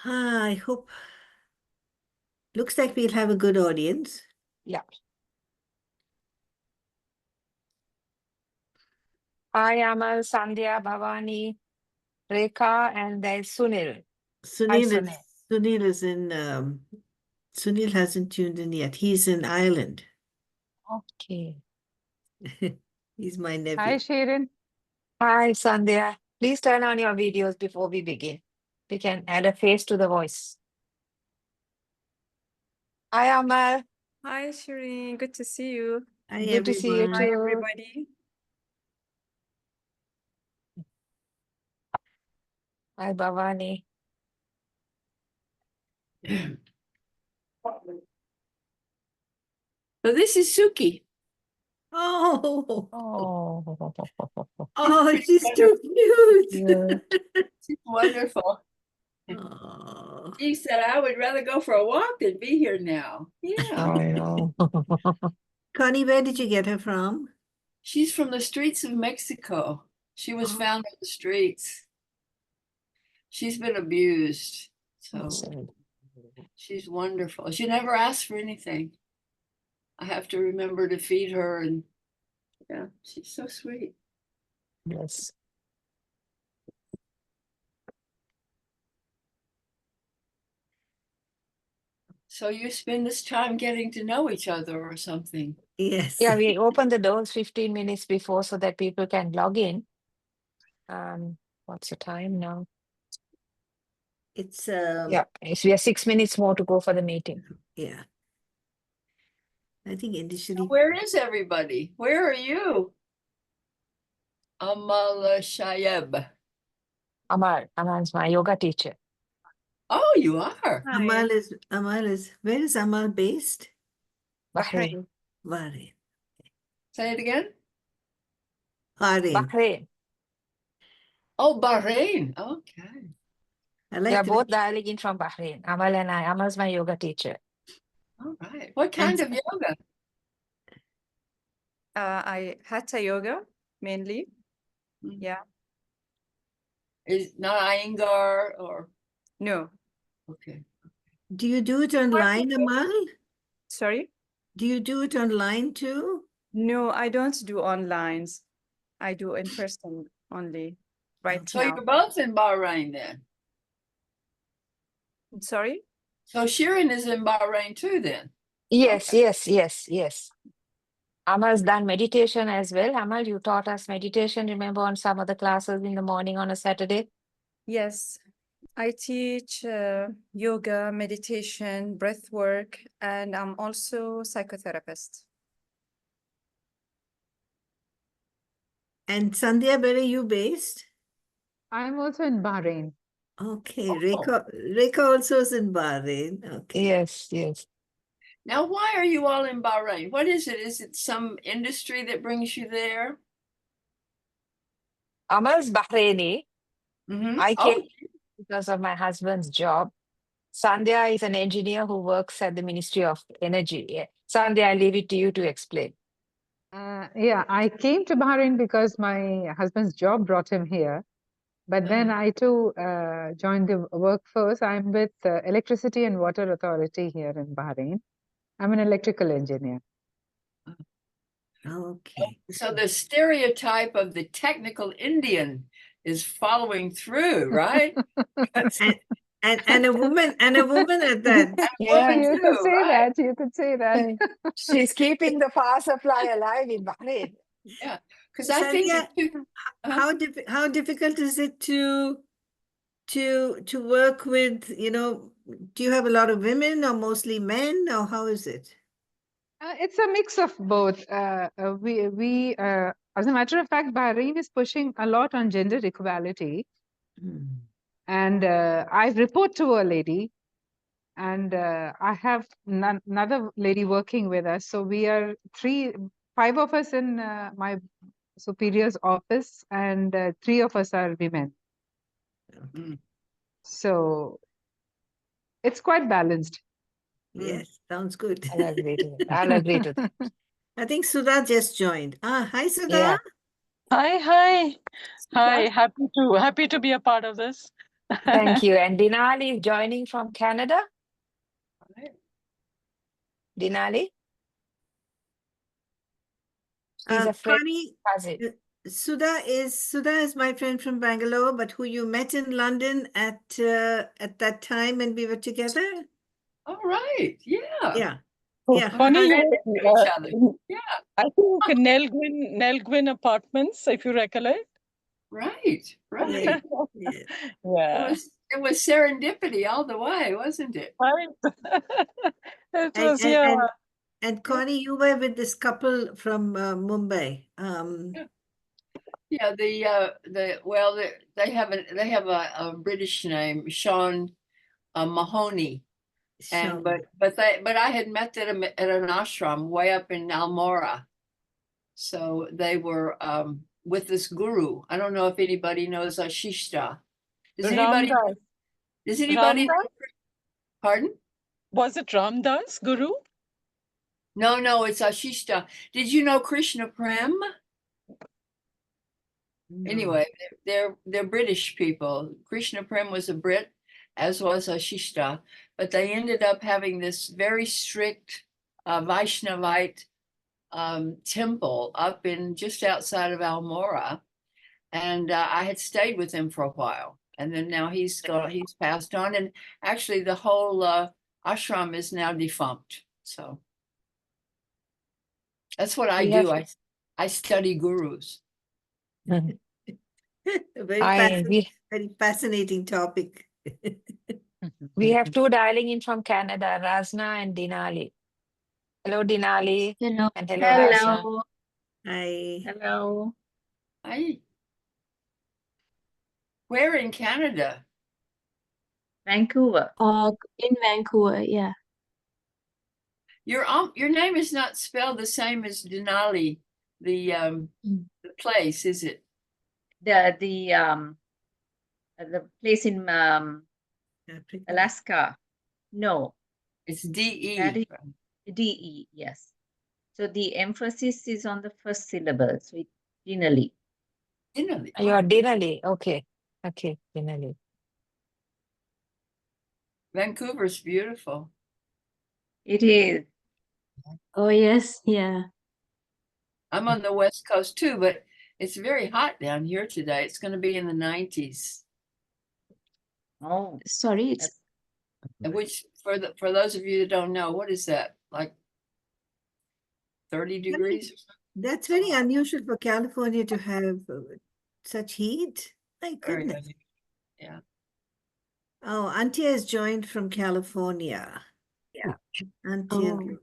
I hope. Looks like we'll have a good audience. Yeah. Hi, Amal, Sandhya, Bhavani, Rekha, and there's Sunil. Hi, Sunil is Sunil. Sunil is in Sunil hasn't tuned in yet. He's in Ireland. Okay. He's my Hi, nephew. Sharon. Hi, Sandhya. Please turn on your videos before we begin. We can add a face to the voice. Hi, Amal. Hi, Shireen. Good to see you. Hi Good to see you everyone. Hi, too. everybody. Hi, Bhavani. So this is Suki. Oh, Oh, she's too cute. yeah. She's wonderful. Oh. She said, I would rather go for a walk than be here now. Yeah. I know. Connie, where did you get her from? She's from the streets of Mexico. She was Oh. found on the streets. She's been abused. So she's wonderful. She never asked for anything. I have to remember to feed her, and yeah, she's so sweet. Yes. So you spend this time getting to know each other or something. Yes. Yeah, we open the doors 15 minutes before so that people can log in. What's the time now? It's Yeah, we have 6 minutes more to go for the meeting. yeah. I think initially. Where is everybody? Where are you? Amal Shayeb. Amal's my yoga teacher. Oh, you are. Hi. Amal is where is Amal based? Bahrain. Bahrain. Say it again. Bahrain. Bahrain. Oh, Bahrain. Okay. I They like are the both dialing in from Bahrain. Amal and I. Amal's my yoga teacher. All right. What kind of yoga? I Hatha yoga mainly. Mhm. Yeah. Is not Iyengar or No. okay. Do you do it online, Amal? Sorry. Do you do it online too? No, I don't do onlines. I do in person only right So now. you're both in Bahrain then. Sorry. So Shirin is in Bahrain too then. Yes, Okay. yes. Amal's done meditation as well. Amal, you taught us meditation, remember, on some of the classes in the morning on a Saturday? Yes. I teach yoga, meditation, breath work, and I'm also psychotherapist. And Sandhya, where are you based? I'm also in Bahrain. Okay, Oh. Rekha also is in Bahrain. Okay. Yes. Now, why are you all in Bahrain? What is it? Is it some industry that brings you there? Amal's Bahraini. Mm-hmm. I came because of my husband's job. Sandhya is an engineer who works at the Ministry of Energy. Yeah. Sandhya, I leave it to you to explain. Yeah, I came to Bahrain because my husband's job brought him here. But then I too joined the workforce. I'm with Electricity and Water Authority here in Bahrain. I'm an electrical engineer. Okay. So the stereotype of the technical Indian is following through, right? And a woman at that. Yeah. You could say right? that. You could say that. She's keeping the power supply alive in Bahrain. Yeah, because I think Sandhya, how difficult is it to work with, do you have a lot of women or mostly men, or how is it? It's a mix of both. As a matter of fact, Bahrain is pushing a lot on gender equality. And I report to a lady, and I have another lady working with us. So we are 5 of us in my superior's office, and 3 of us are women. So it's quite balanced. Yes, sounds good. I'll agree to that. I think Sudha just joined. Hi, Sudha. Yeah. Hi. Happy to be a part of this. Thank you. And Denali is joining from Canada. Right. Denali? She's a friend. Connie, Cousin. Sudha is my friend from Bangalore, but who you met in London at that time when we were together. All right. Yeah. Yeah, Oh, yeah. her Connie, husband- you Each were, other. Yeah. I think Nell Gwyn Apartments, if you recollect. Right. Right. yeah, yeah. Yeah. It was serendipity all the way, wasn't it? Right. It And, was, and, yeah. and, and Connie, you were with this couple from Mumbai. Yeah. They have a British name, Sean Mahoney. And Sean. but I had met them at an ashram way up in Almora. So they were with this guru. I don't know if anybody knows Ashishta. Does anybody Ramdas. know? Pardon? Was it Ramdas, Guru? No, it's Ashishta. Did you know Krishna Prem? No. Anyway, they're British people. Krishna Prem was a Brit, as was Ashishta, but they ended up having this very strict Vaishnavite temple up in just outside of Almora, and I had stayed with him for a while, and then now he's passed on, and actually the whole ashram is now defunct. So that's what I We do. have- I study gurus. Very fascinating topic. We have two dialing in from Canada, Razna and Denali. Hello, Denali. Hello. And hello, Razna. Hello. Hi. Hello. Hi. Where in Canada? Vancouver. In Vancouver, yeah. Your name is not spelled the same as Denali, the place, is it? The place in Africa. Alaska. No, It's D-E. that is DE, yes. So the emphasis is on the first syllable, so it's Denali. Denali. You are Denali. Okay. Okay, Denali. Vancouver's beautiful. It is. Oh, yes, yeah. I'm on the West Coast too, but it's very hot down here today. It's going to be in the 90s, Oh, Sorry, it's which for those of you that don't know, what is that? Like 30 degrees? That's very unusual for California to have such heat. My Very goodness. heavy. Yeah. Oh, Auntie has joined from California. Yeah. Auntie. Oh.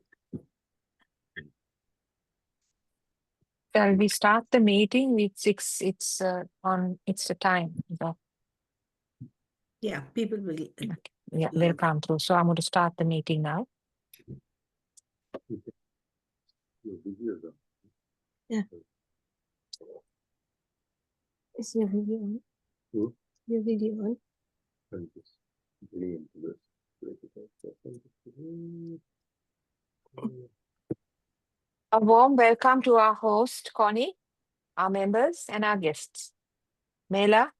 Shall we start the meeting with 6? It's the time. Yeah, people will. Yeah, they'll come through. So I'm going to start the meeting now. Is your video on? Your video on? A warm welcome to our host, Connie, our members, and our guests. Mela,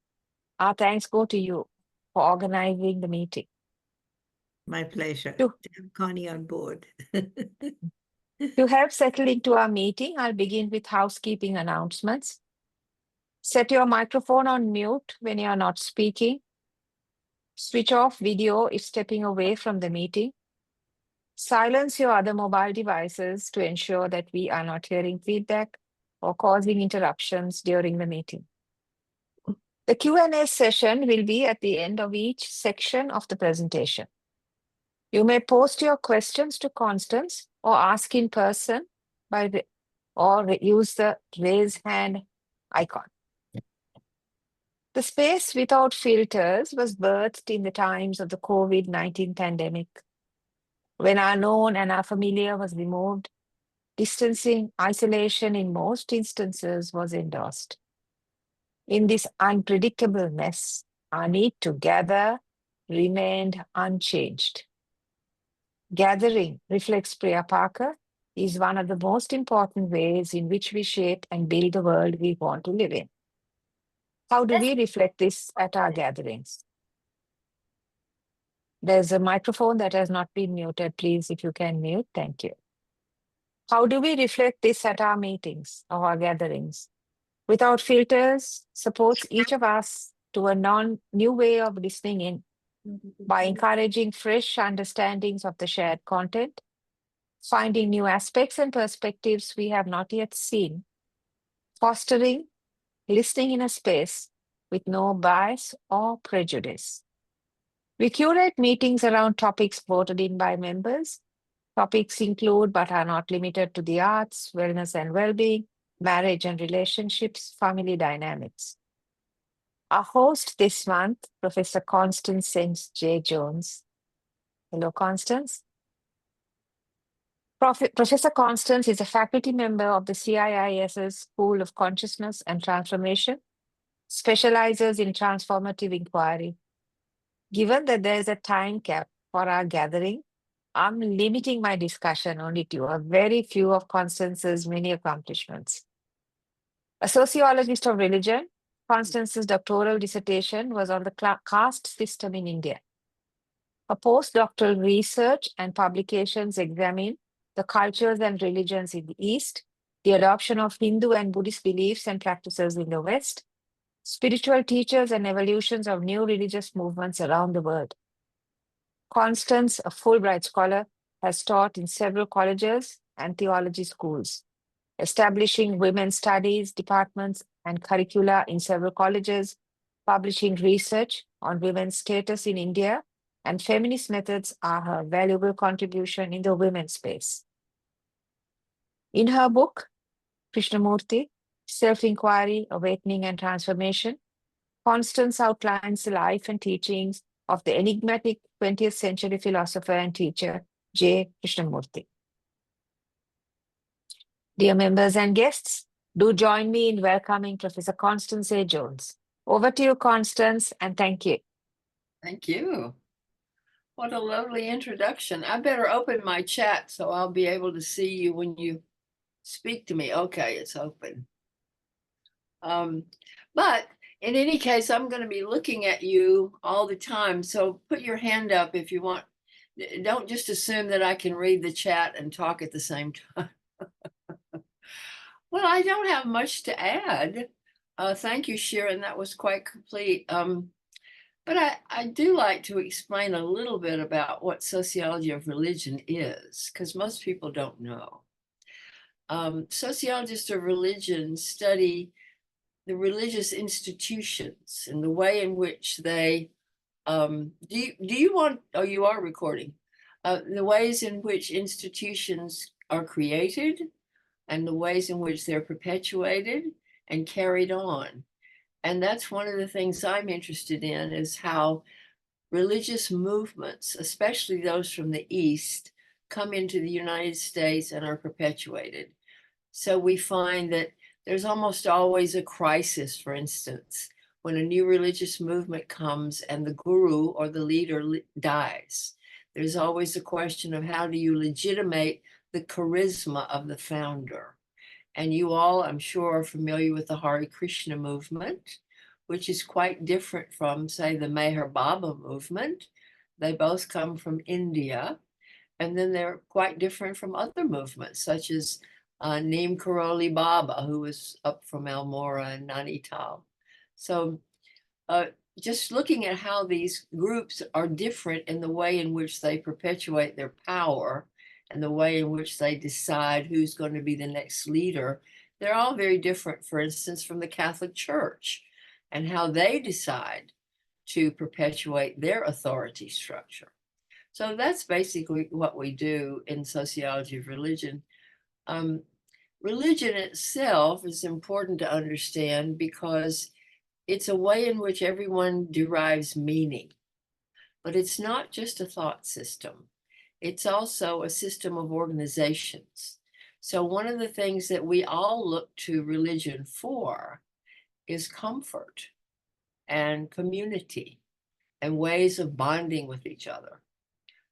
our thanks go to you for organizing the meeting. My pleasure To- to have Connie on board. To help settle into our meeting, I'll begin with housekeeping announcements. Set your microphone on mute when you are not speaking. Switch off video if stepping away from the meeting. Silence your other mobile devices to ensure that we are not hearing feedback or causing interruptions during the meeting. The Q&A session will be at the end of each section of the presentation. You may post your questions to Constance or ask in person or use the raise hand icon. The space without filters was birthed in the times of the COVID-19 pandemic, when our known and our familiar was removed. Distancing, isolation in most instances was endorsed. In this unpredictable mess, our need to gather remained unchanged. Gathering, reflects Priya Parker, is one of the most important ways in which we shape and build the world we want to live in. How do we reflect this at our gatherings? There's a microphone that has not been muted. Please, if you can mute, thank you. How do we reflect this at our meetings or our gatherings? Without filters, supports each of us to a new way of listening in by encouraging fresh understandings of the shared content, finding new aspects and perspectives we have not yet seen, fostering listening in a space with no bias or prejudice. We curate meetings around topics voted in by members. Topics include, but are not limited to, the arts, wellness and well-being, marriage and relationships, family dynamics. Our host this month, Professor Constance J. Jones. Hello, Constance. Professor Constance is a faculty member of the CIIS's School of Consciousness and Transformation, specializes in transformative inquiry. Given that there is a time cap for our gathering, I'm limiting my discussion only to a very few of Constance's many accomplishments. A sociologist of religion, Constance's doctoral dissertation was on the caste system in India. Her postdoctoral research and publications examine the cultures and religions in the East, the adoption of Hindu and Buddhist beliefs and practices in the West, spiritual teachers and evolutions of new religious movements around the world. Constance, a Fulbright scholar, has taught in several colleges and theology schools, establishing women's studies departments and curricula in several colleges, publishing research on women's status in India, and feminist methods are her valuable contribution in the women's space. In her book, Krishnamurti, Self-Inquiry, Awakening and Transformation, Constance outlines the life and teachings of the enigmatic 20th century philosopher and teacher, J. Krishnamurti. Dear members and guests, do join me in welcoming Professor Constance A. Jones. Over to you, Constance, and thank you. Thank you. What a lovely introduction. I better open my chat so I'll be able to see you when you speak to me. Okay, it's open. But in any case, I'm going to be looking at you all the time. So put your hand up if you want. Don't just assume that I can read the chat and talk at the same time. Well, I don't have much to add. Thank you, Sharon. That was quite complete. But I do like to explain a little bit about what sociology of religion is, because most people don't know. Sociologists of religion study the religious institutions and the way in which they, do you want, oh, you are recording, the ways in which institutions are created and the ways in which they're perpetuated and carried on. And that's one of the things I'm interested in, is how religious movements, especially those from the East, come into the United States and are perpetuated. So we find that there's almost always a crisis, for instance, when a new religious movement comes and the guru or the leader dies. There's always a question of how do you legitimate the charisma of the founder. And you all, I'm sure, are familiar with the Hare Krishna movement, which is quite different from, say, the Meher Baba movement. They both come from India. And then they're quite different from other movements, such as Neem Karoli Baba, who was up from Almora and Nainital. So just looking at how these groups are different in the way in which they perpetuate their power and the way in which they decide who's going to be the next leader, they're all very different, for instance, from the Catholic Church and how they decide to perpetuate their authority structure. So that's basically what we do in sociology of religion. Religion itself is important to understand because it's a way in which everyone derives meaning. But it's not just a thought system. It's also a system of organizations. So one of the things that we all look to religion for is comfort and community and ways of bonding with each other.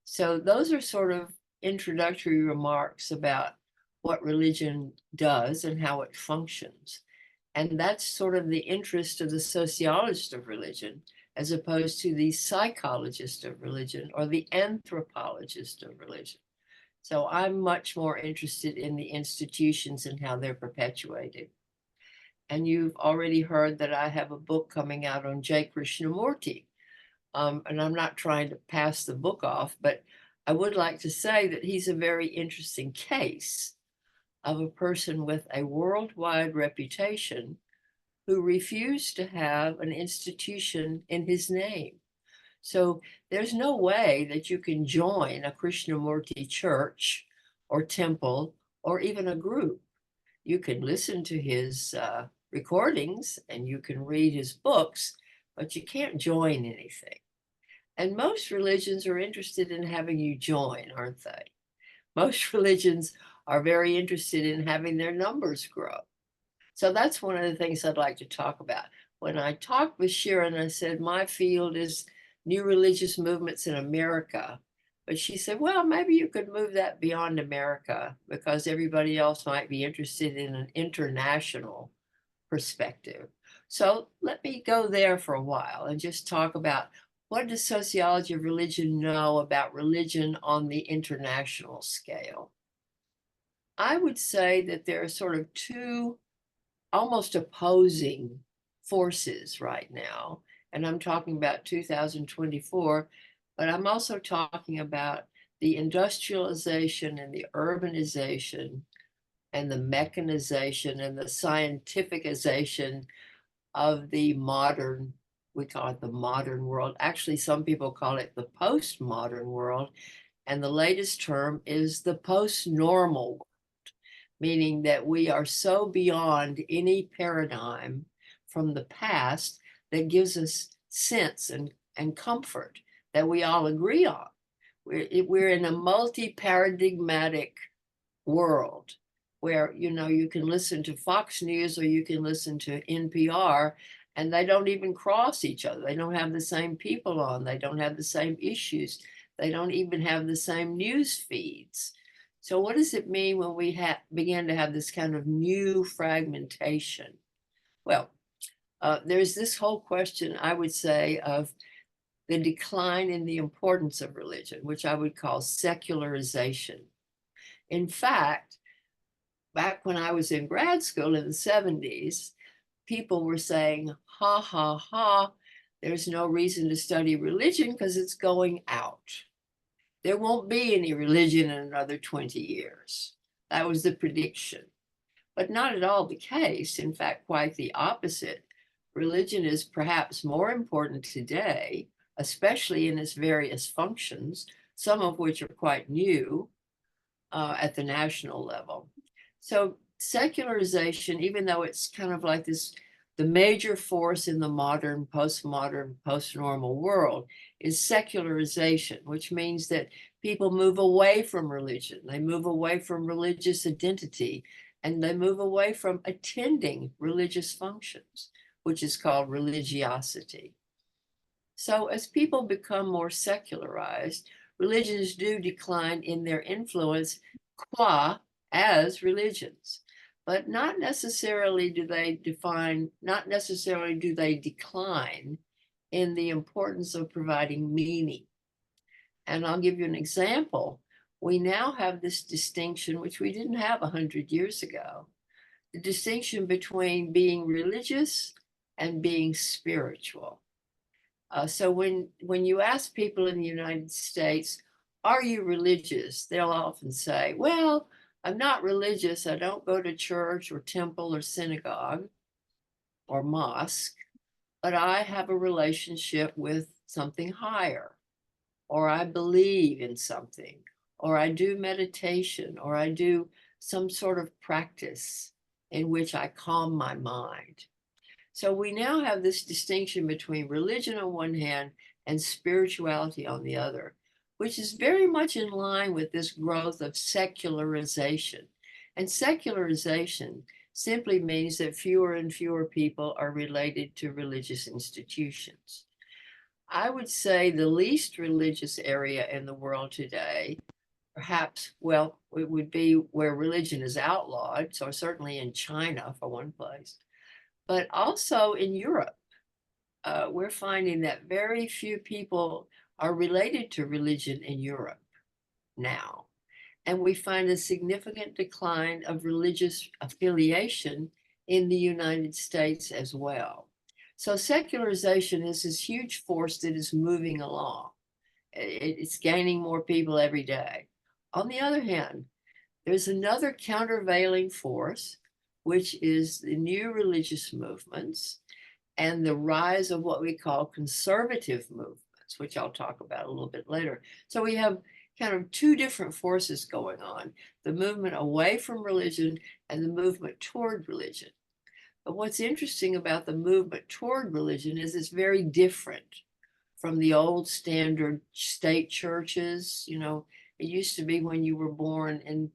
So those are sort of introductory remarks about what religion does and how it functions. And that's sort of the interest of the sociologist of religion, as opposed to the psychologist of religion or the anthropologist of religion. So I'm much more interested in the institutions and how they're perpetuated. And you've already heard that I have a book coming out on J. Krishnamurti. And I'm not trying to pass the book off, but I would like to say that he's a very interesting case of a person with a worldwide reputation who refused to have an institution in his name. So there's no way that you can join a Krishnamurti church or temple or even a group. You can listen to his recordings and you can read his books, but you can't join anything. And most religions are interested in having you join, aren't they? Most religions are very interested in having their numbers grow. So that's one of the things I'd like to talk about. When I talked with Sharon, I said, my field is new religious movements in America. But she said, well, maybe you could move that beyond America because everybody else might be interested in an international perspective. So let me go there for a while and just talk about what does sociology of religion know about religion on the international scale? I would say that there are sort of two almost opposing forces right now. And I'm talking about 2024, but I'm also talking about the industrialization and the urbanization and the mechanization and the scientificization of the modern, we call it the modern world. Actually, some people call it the postmodern world. And the latest term is the post-normal world, meaning that we are so beyond any paradigm from the past that gives us sense and comfort that we all agree on. We're in a multi-paradigmatic world where, you know, you can listen to Fox News or you can listen to NPR and they don't even cross each other. They don't have the same people on. They don't have the same issues. They don't even have the same news feeds. So what does it mean when we began to have this kind of new fragmentation? Well, there's this whole question, I would say, of the decline in the importance of religion, which I would call secularization. In fact, back when I was in grad school in the 70s, people were saying, ha, ha, ha, there's no reason to study religion because it's going out. There won't be any religion in another 20 years. That was the prediction. But not at all the case. In fact, quite the opposite. Religion is perhaps more important today, especially in its various functions, some of which are quite new at the national level. So secularization, even though it's kind of like this, the major force in the modern, postmodern, post-normal world is secularization, which means that people move away from religion. They move away from religious identity, and they move away from attending religious functions, which is called religiosity. So as people become more secularized, religions do decline in their influence as religions. But not necessarily do they decline in the importance of providing meaning. And I'll give you an example. We now have this distinction, which we didn't have 100 years ago, the distinction between being religious and being spiritual. So when you ask people in the United States, are you religious? They'll often say, well, I'm not religious. I don't go to church or temple or synagogue or mosque, but I have a relationship with something higher, or I believe in something, or I do meditation, or I do some sort of practice in which I calm my mind. So we now have this distinction between religion on one hand and spirituality on the other, which is very much in line with this growth of secularization. And secularization simply means that fewer and fewer people are related to religious institutions. I would say the least religious area in the world today, perhaps, well, it would be where religion is outlawed. So certainly in China, for one place, but also in Europe. we're finding that very few people are related to religion in Europe now. And we find a significant decline of religious affiliation in the United States as well. So secularization is this huge force that is moving along. It's gaining more people every day. On the other hand, there's another countervailing force, which is the new religious movements and the rise of what we call conservative movements, which I'll talk about a little bit later. So we have kind of two different forces going on, the movement away from religion and the movement toward religion. But what's interesting about the movement toward religion is it's very different from the old standard state churches. You know, it used to be when you were born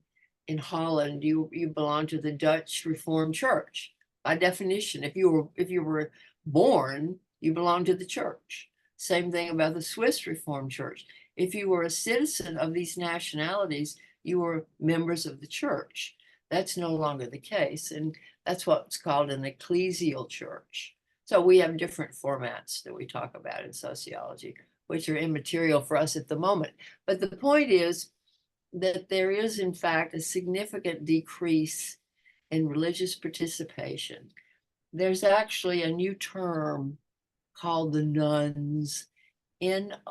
in Holland, you belonged to the Dutch Reformed Church. By definition, if you were born, you belonged to the church. Same thing about the Swiss Reformed Church. If you were a citizen of these nationalities, you were members of the church. That's no longer the case. And that's what's called an ecclesial church. So we have different formats that we talk about in sociology, which are immaterial for us at the moment. But the point is that there is, in fact, a significant decrease in religious participation. There's actually a new term called the nones, N-O-N-E-S,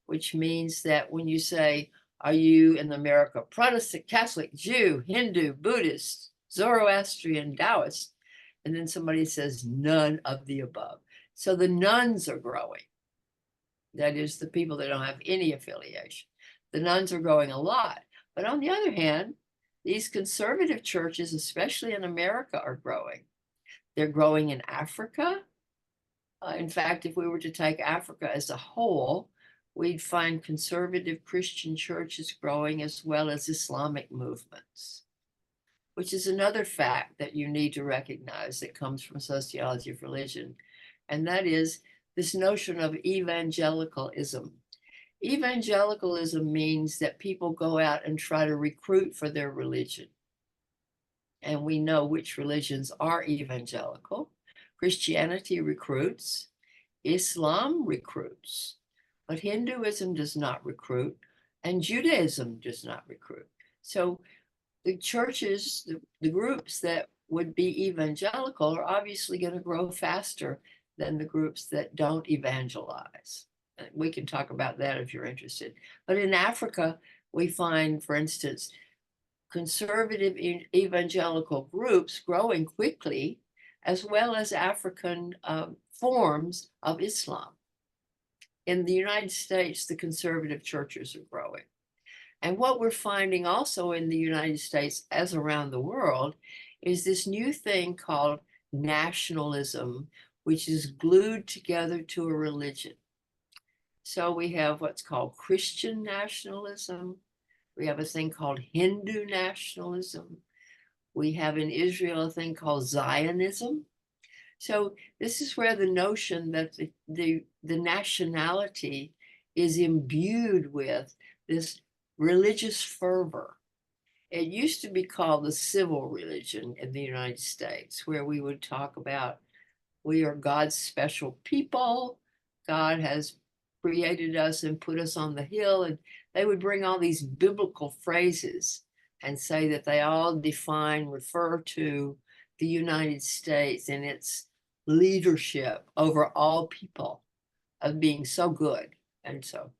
which means that when you say, are you in America Protestant, Catholic, Jew, Hindu, Buddhist, Zoroastrian, Taoist, and then somebody says none of the above. So the nones are growing. That is the people that don't have any affiliation. The nones are growing a lot. But on the other hand, these conservative churches, especially in America, are growing. They're growing in Africa. In fact, if we were to take Africa as a whole, we'd find conservative Christian churches growing as well as Islamic movements, which is another fact that you need to recognize that comes from sociology of religion. And that is this notion of evangelicalism. Evangelicalism means that people go out and try to recruit for their religion. And we know which religions are evangelical. Christianity recruits, Islam recruits, but Hinduism does not recruit, and Judaism does not recruit. So the churches, the groups that would be evangelical are obviously going to grow faster than the groups that don't evangelize. We can talk about that if you're interested. But in Africa, we find, for instance, conservative evangelical groups growing quickly, as well as African forms of Islam. In the United States, the conservative churches are growing. And what we're finding also in the United States, as around the world, is this new thing called nationalism, which is glued together to a religion. So we have what's called Christian nationalism. We have a thing called Hindu nationalism. We have in Israel a thing called Zionism. So this is where the notion that the nationality is imbued with this religious fervor. It used to be called the civil religion in the United States, where we would talk about we are God's special people. God has created us and put us on the hill. And they would bring all these biblical phrases and say that they all refer to the United States and its leadership over all people of being so good. And so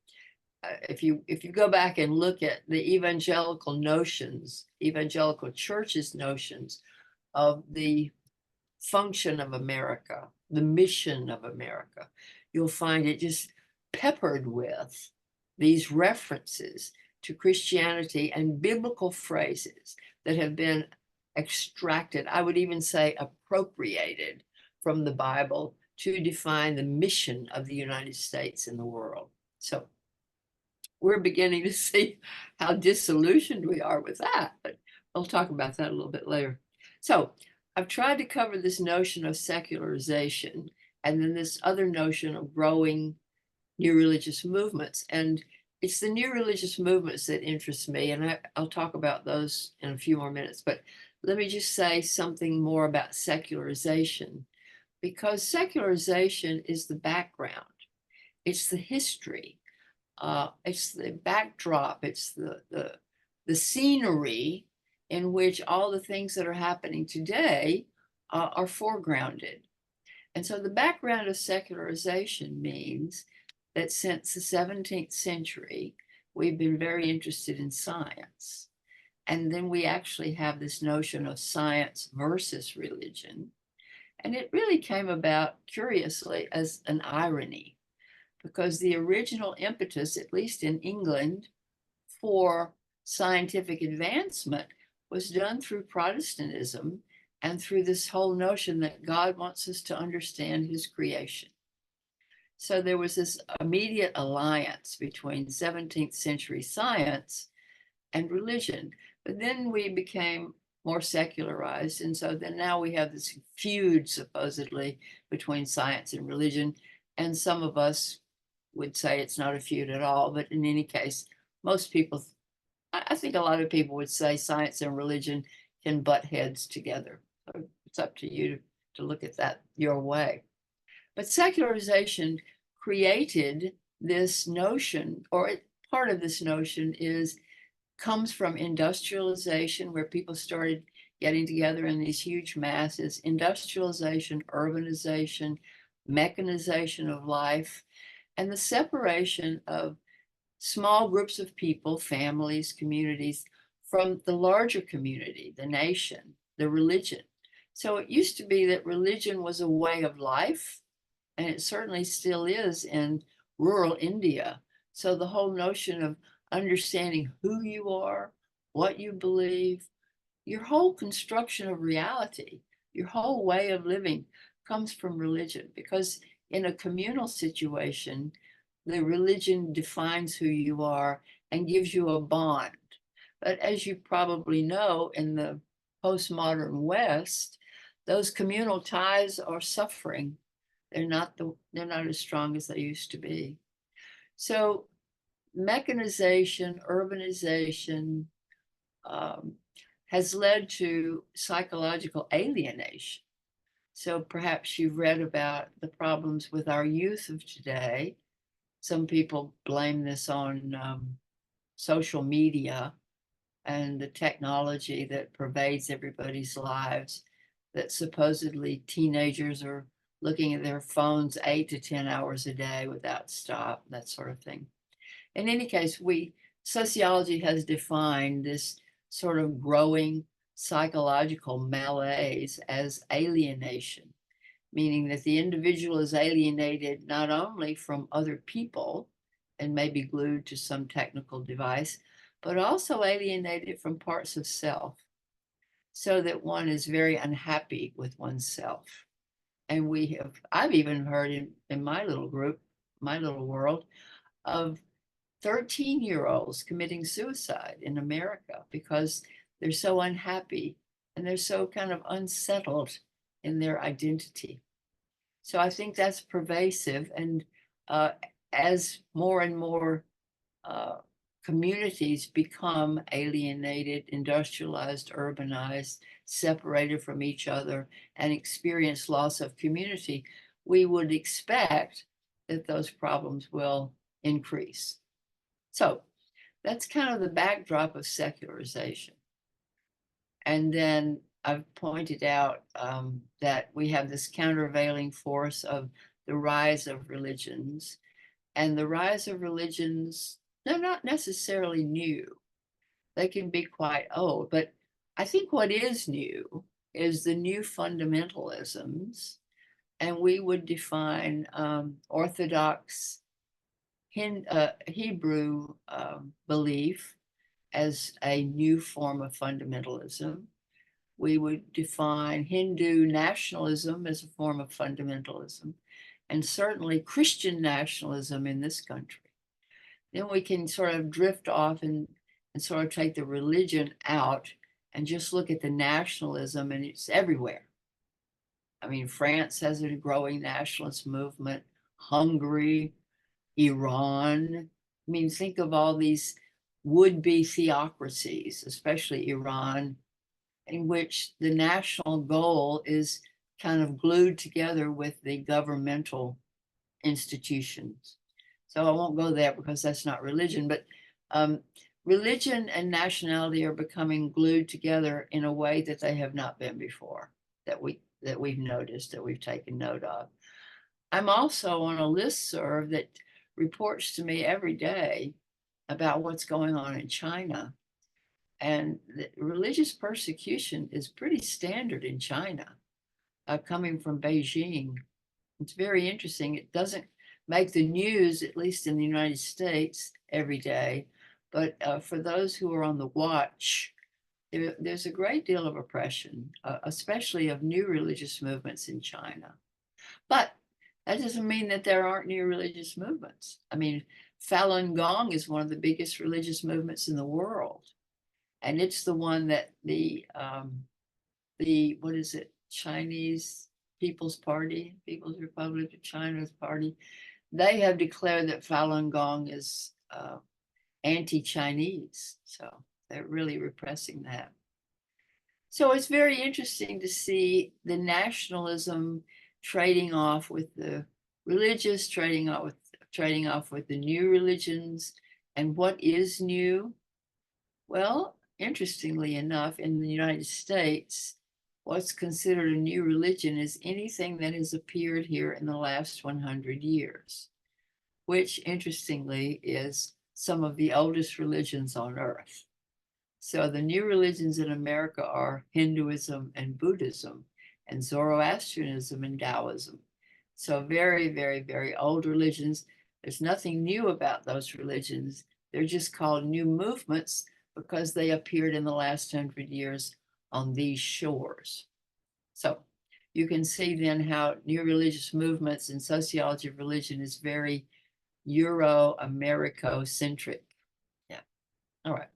if you go back and look at the evangelical notions, evangelical churches' notions of the function of America, the mission of America, you'll find it just peppered with these references to Christianity and biblical phrases that have been extracted, I would even say appropriated from the Bible to define the mission of the United States in the world. So we're beginning to see how disillusioned we are with that, but we'll talk about that a little bit later. So I've tried to cover this notion of secularization and then this other notion of growing new religious movements. And it's the new religious movements that interest me, and I'll talk about those in a few more minutes. But let me just say something more about secularization. because secularization is the background. It's the history. It's the backdrop. It's the scenery in which all the things that are happening today are foregrounded. And so the background of secularization means that since the 17th century, we've been very interested in science. And then we actually have this notion of science versus religion. And it really came about, curiously, as an irony, because the original impetus, at least in England, for scientific advancement was done through Protestantism and through this whole notion that God wants us to understand his creation. So there was this immediate alliance between 17th century science and religion. But then we became more secularized. And so then now we have this feud, supposedly, between science and religion. And some of us would say it's not a feud at all. But in any case, most people, I think a lot of people would say science and religion can butt heads together. So it's up to you to look at that your way. But secularization created this notion, or part of this notion comes from industrialization, where people started getting together in these huge masses, industrialization, urbanization, mechanization of life, and the separation of small groups of people, families, communities, from the larger community, the nation, the religion. So it used to be that religion was a way of life, and it certainly still is in rural India. So the whole notion of understanding who you are, what you believe, your whole construction of reality, your whole way of living comes from religion, because in a communal situation, the religion defines who you are and gives you a bond. But as you probably know, in the postmodern West, those communal ties are suffering. They're not as strong as they used to be. So mechanization, urbanization has led to psychological alienation. So perhaps you've read about the problems with our youth of today. Some people blame this on social media and the technology that pervades everybody's lives, that supposedly teenagers are looking at their phones 8 to 10 hours a day without stop, that sort of thing. In any case, sociology has defined this sort of growing psychological malaise as alienation, meaning that the individual is alienated not only from other people and may be glued to some technical device, but also alienated from parts of self, so that one is very unhappy with oneself. And I've even heard in my little group, my little world, of 13-year-olds committing suicide in America because they're so unhappy and they're so kind of unsettled in their identity. So I think that's pervasive. And as more and more communities become alienated, industrialized, urbanized, separated from each other, and experience loss of community, we would expect that those problems will increase. So that's kind of the backdrop of secularization. And then I've pointed out that we have this countervailing force of the rise of religions. And the rise of religions, they're not necessarily new. They can be quite old. But I think what is new is the new fundamentalisms. And we would define Orthodox Hebrew belief as a new form of fundamentalism. We would define Hindu nationalism as a form of fundamentalism, and certainly Christian nationalism in this country. Then we can sort of drift off and sort of take the religion out and just look at the nationalism, and it's everywhere. I mean, France has a growing nationalist movement, Hungary, Iran. I mean, think of all these would-be theocracies, especially Iran, in which the national goal is kind of glued together with the governmental institutions. So I won't go there because that's not religion, but religion and nationality are becoming glued together in a way that they have not been before, that we've noticed, that we've taken note of. I'm also on a listserv that reports to me every day about what's going on in China. And the religious persecution is pretty standard in China, coming from Beijing. It's very interesting. It doesn't make the news, at least in the United States, every day. But for those who are on the watch, there's a great deal of oppression, especially of new religious movements in China. But that doesn't mean that there aren't new religious movements. I mean, Falun Gong is one of the biggest religious movements in the world. And it's the one that the what is it, Chinese People's Party, People's Republic of China's party, they have declared that Falun Gong is anti-Chinese. So they're really repressing that. So it's very interesting to see the nationalism trading off with the religious, trading off with the new religions. And what is new? Well, interestingly enough, in the United States, what's considered a new religion is anything that has appeared here in the last 100 years, which interestingly is some of the oldest religions on earth. So the new religions in America are Hinduism and Buddhism, and Zoroastrianism and Taoism. So very, very, very old religions. There's nothing new about those religions. They're just called new movements because they appeared in the last 100 years on these shores. So you can see then how new religious movements and sociology of religion is very Euro-Americo-centric. Yeah. All right.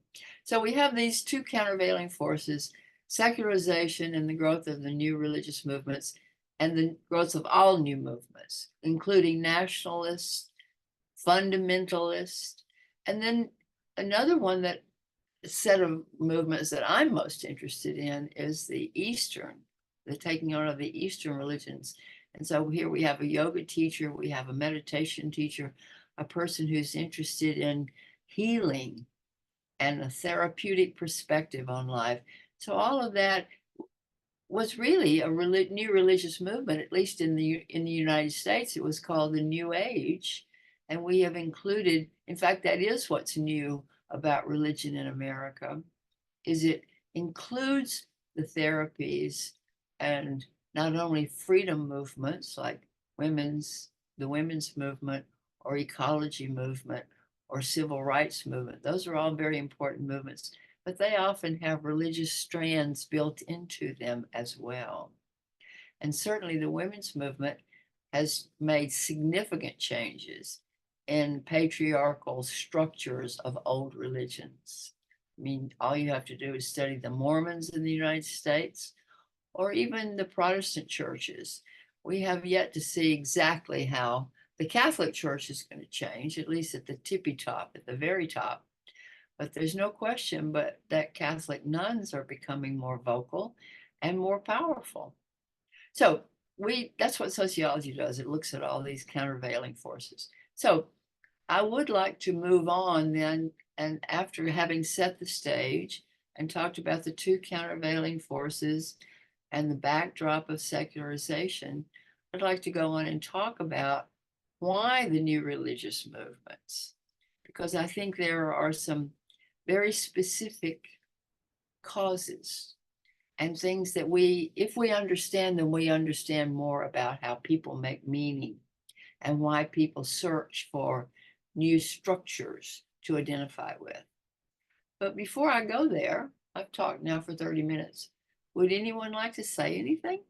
So we have these two countervailing forces, secularization and the growth of the new religious movements, and the growth of all new movements, including nationalist, fundamentalist, and then another one that set of movements that I'm most interested in is the taking on of the Eastern religions. And so here we have a yoga teacher, we have a meditation teacher, a person who's interested in healing and a therapeutic perspective on life. So all of that was really a new religious movement, at least in the United States. It was called the New Age. And we have included, in fact, that is what's new about religion in America, is it includes the therapies and not only freedom movements like the women's movement or ecology movement or civil rights movement. Those are all very important movements, but they often have religious strands built into them as well. And certainly the women's movement has made significant changes in patriarchal structures of old religions. I mean, all you have to do is study the Mormons in the United States or even the Protestant churches. We have yet to see exactly how the Catholic Church is going to change, at least at the tippy top, at the very top. But there's no question but that Catholic nuns are becoming more vocal and more powerful. So that's what sociology does. It looks at all these countervailing forces. So I would like to move on then, and after having set the stage and talked about the two countervailing forces and the backdrop of secularization, I'd like to go on and talk about why the new religious movements, because I think there are some very specific causes and things that if we understand them, we understand more about how people make meaning and why people search for new structures to identify with. But before I go there, I've talked now for 30 minutes. Would anyone like to say anything?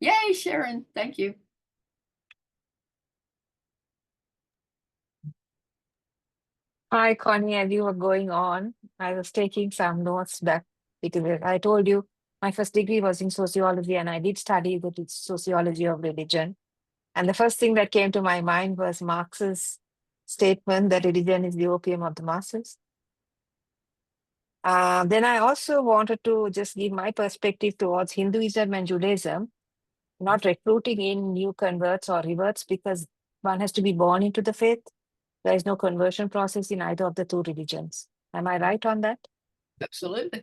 Yay, Sharon, thank you. Hi, Connie, as you were going on, I was taking some notes back because I told you my first degree was in sociology and I did study the sociology of religion. And the first thing that came to my mind was Marx's statement that religion is the opium of the masses. Then I also wanted to just give my perspective towards Hinduism and Judaism, not recruiting in new converts or reverts, because one has to be born into the faith. There is no conversion process in either of the two religions. Am I right on that? Absolutely.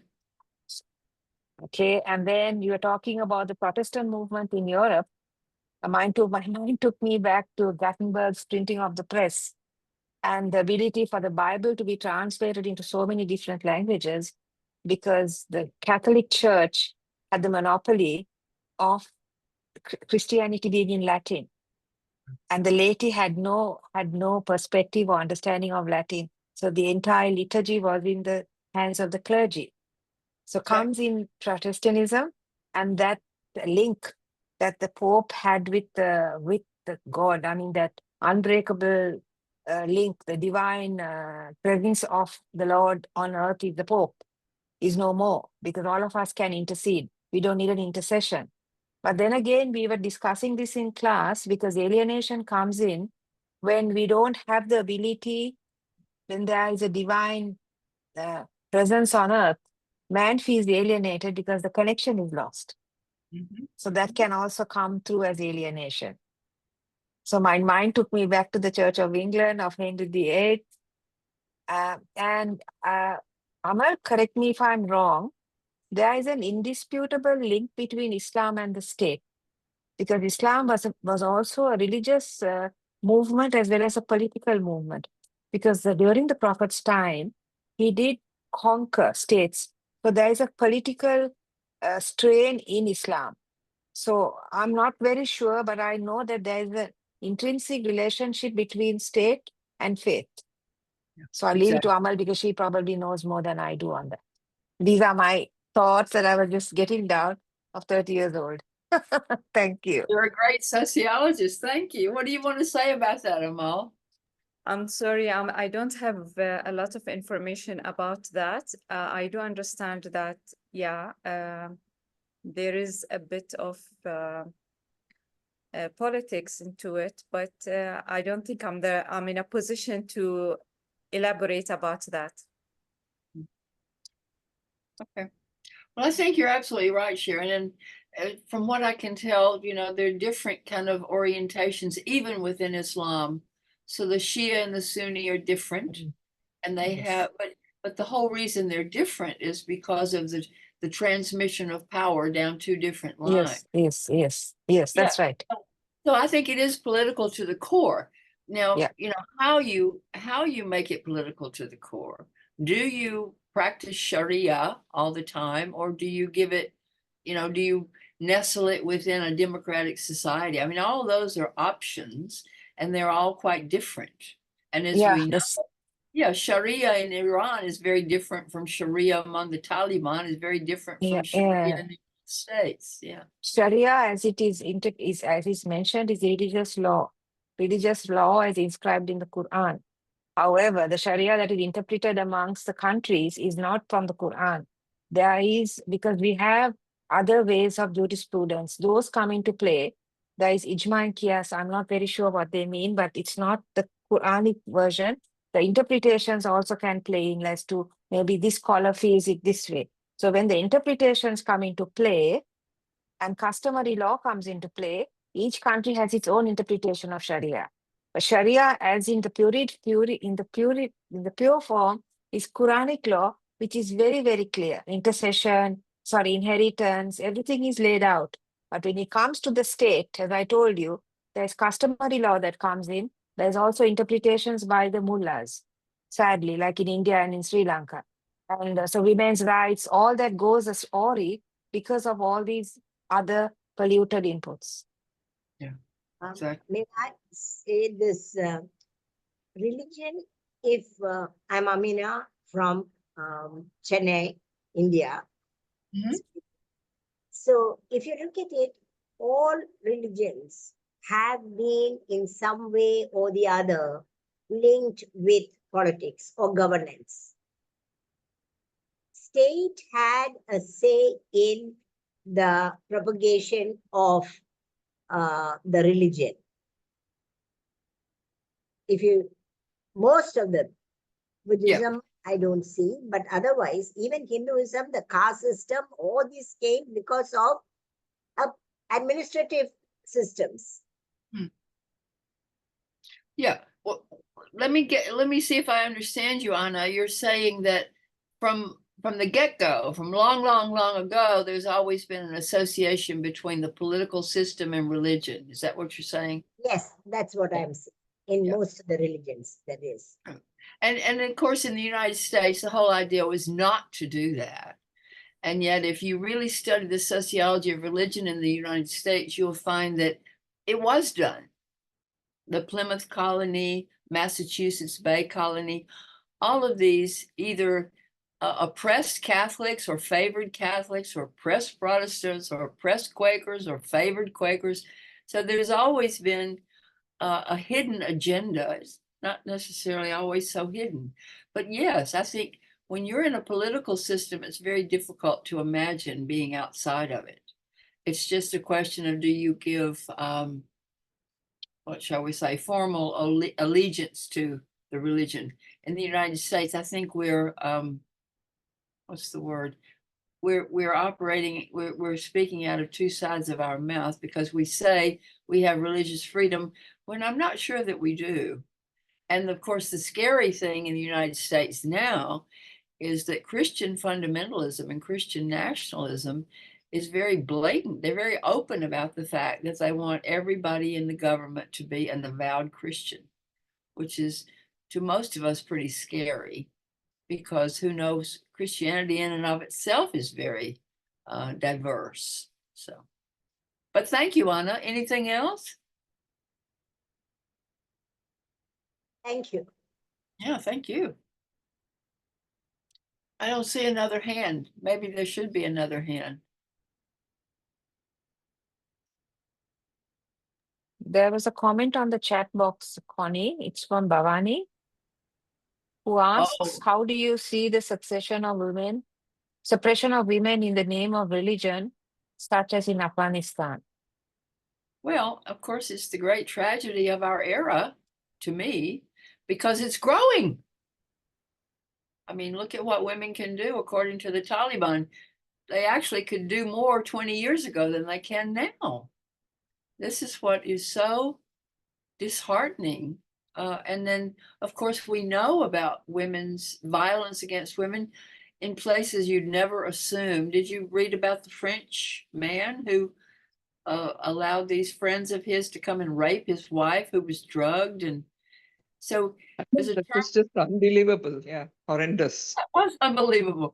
Okay, and then you were talking about the Protestant movement in Europe. My mind took me back to Gutenberg's printing of the press and the ability for the Bible to be translated into so many different languages, because the Catholic Church had the monopoly of Christianity being in Latin, and the laity had no perspective or understanding of Latin. So the entire liturgy was in the hands of the clergy. So comes in Protestantism, and that link that the Pope had with the God, I mean that unbreakable link, the divine presence of the Lord on earth is the Pope, is no more, because all of us can intercede. We don't need an intercession. But then again, we were discussing this in class, because alienation comes in when we don't have the ability, when there is a divine presence on earth, man feels alienated because the connection is lost. So that can also come through as alienation. So my mind took me back to the Church of England of Henry VIII. And Amal, correct me if I'm wrong, there is an indisputable link between Islam and the state, because Islam was also a religious movement as well as a political movement, because during the Prophet's time, he did conquer states. So there is a political strain in Islam. So I'm not very sure, but I know that there is an intrinsic relationship between state and faith. So I'll leave it to Amal, because she probably knows more than I do on that. These are my thoughts that I was just getting down of 30 years old. Thank you. You're a great sociologist. Thank you. What do you want to say about that, Amal? I'm sorry, I don't have a lot of information about that. I do understand that, yeah, there is a bit of politics into it, but I don't think I'm in a position to elaborate about that. Okay. Well, I think you're absolutely right, Sharon. And from what I can tell, there are different kind of orientations, even within Islam. So the Shia and the Sunni are different, and they have, but the whole reason they're different is because of the transmission of power down two different lines. Yes, that's right. So I think it is political to the core. Now, Yeah. how you make it political to the core. Do you practice Sharia all the time, or do you give it, do you nestle it within a democratic society? I mean, all of those are options, and they're all quite different. And as we know, Sharia in Iran is very different from Sharia among the Taliban, is very different from Sharia in the United States. Yeah. Sharia, as it is as is mentioned, is religious law. Religious law as inscribed in the Quran. However, the Sharia that is interpreted amongst the countries is not from the Quran. There is, because we have other ways of jurisprudence, those come into play. There is Ijma and Qiyas. I'm not very sure what they mean, but it's not the Quranic version. The interpretations also can play in as to maybe this scholar feels it this way. So when the interpretations come into play and customary law comes into play, each country has its own interpretation of Sharia. But Sharia, as in the pure form, is Quranic law, which is very, very clear. Inheritance, everything is laid out. But when it comes to the state, as I told you, there's customary law that comes in. There's also interpretations by the mullahs, sadly, like in India and in Sri Lanka. And so women's rights, all that goes as awry because of all these other polluted inputs. Yeah, exactly. May I say this religion, if I'm Amina from Chennai, India. So if you look at it, all religions have been in some way or the other linked with politics or governance. State had a say in the propagation of the religion. Most of them, Buddhism I don't see. But otherwise, even Hinduism, the caste system, all these came because of administrative systems. Yeah. Well, let me see if I understand you, Anna. You're saying that from the get-go, from long, long, long ago, there's always been an association between the political system and religion. Is that what you're saying? Yes, that's what I'm saying. In Yeah. most of the religions, that is. And of course, in the United States, the whole idea was not to do that. And yet, if you really study the sociology of religion in the United States, you'll find that it was done. The Plymouth Colony, Massachusetts Bay Colony, all of these either oppressed Catholics or favored Catholics or oppressed Protestants or oppressed Quakers or favored Quakers. So there's always been a hidden agenda. It's not necessarily always so hidden. But yes, I think when you're in a political system, it's very difficult to imagine being outside of it. It's just a question of, do you give, what shall we say, formal allegiance to the religion. In the United States, I think we're, what's the word? We're operating, we're speaking out of two sides of our mouth, because we say we have religious freedom when I'm not sure that we do. And of course, the scary thing in the United States now is that Christian fundamentalism and Christian nationalism is very blatant. They're very open about the fact that they want everybody in the government to be an avowed Christian, which is to most of us pretty scary, because who knows, Christianity in and of itself is very diverse. So, but thank you, Anna. Anything else? Thank you. Yeah, thank you. I don't see another hand. Maybe there should be another hand. There was a comment on the chat box, Connie. It's from Bhavani, who asks, how do you see the suppression of women in the name of religion, such as in Afghanistan? Well, of course, it's the great tragedy of our era, to me, because it's growing. I mean, look at what women can do according to the Taliban. They actually could do more 20 years ago than they can now. This is what is so disheartening. And then, of course, we know about women's violence against women in places you'd never assume. Did you read about the French man who allowed these friends of his to come and rape his wife, who was drugged? And so there's a That was just unbelievable. Yeah, horrendous. that was unbelievable.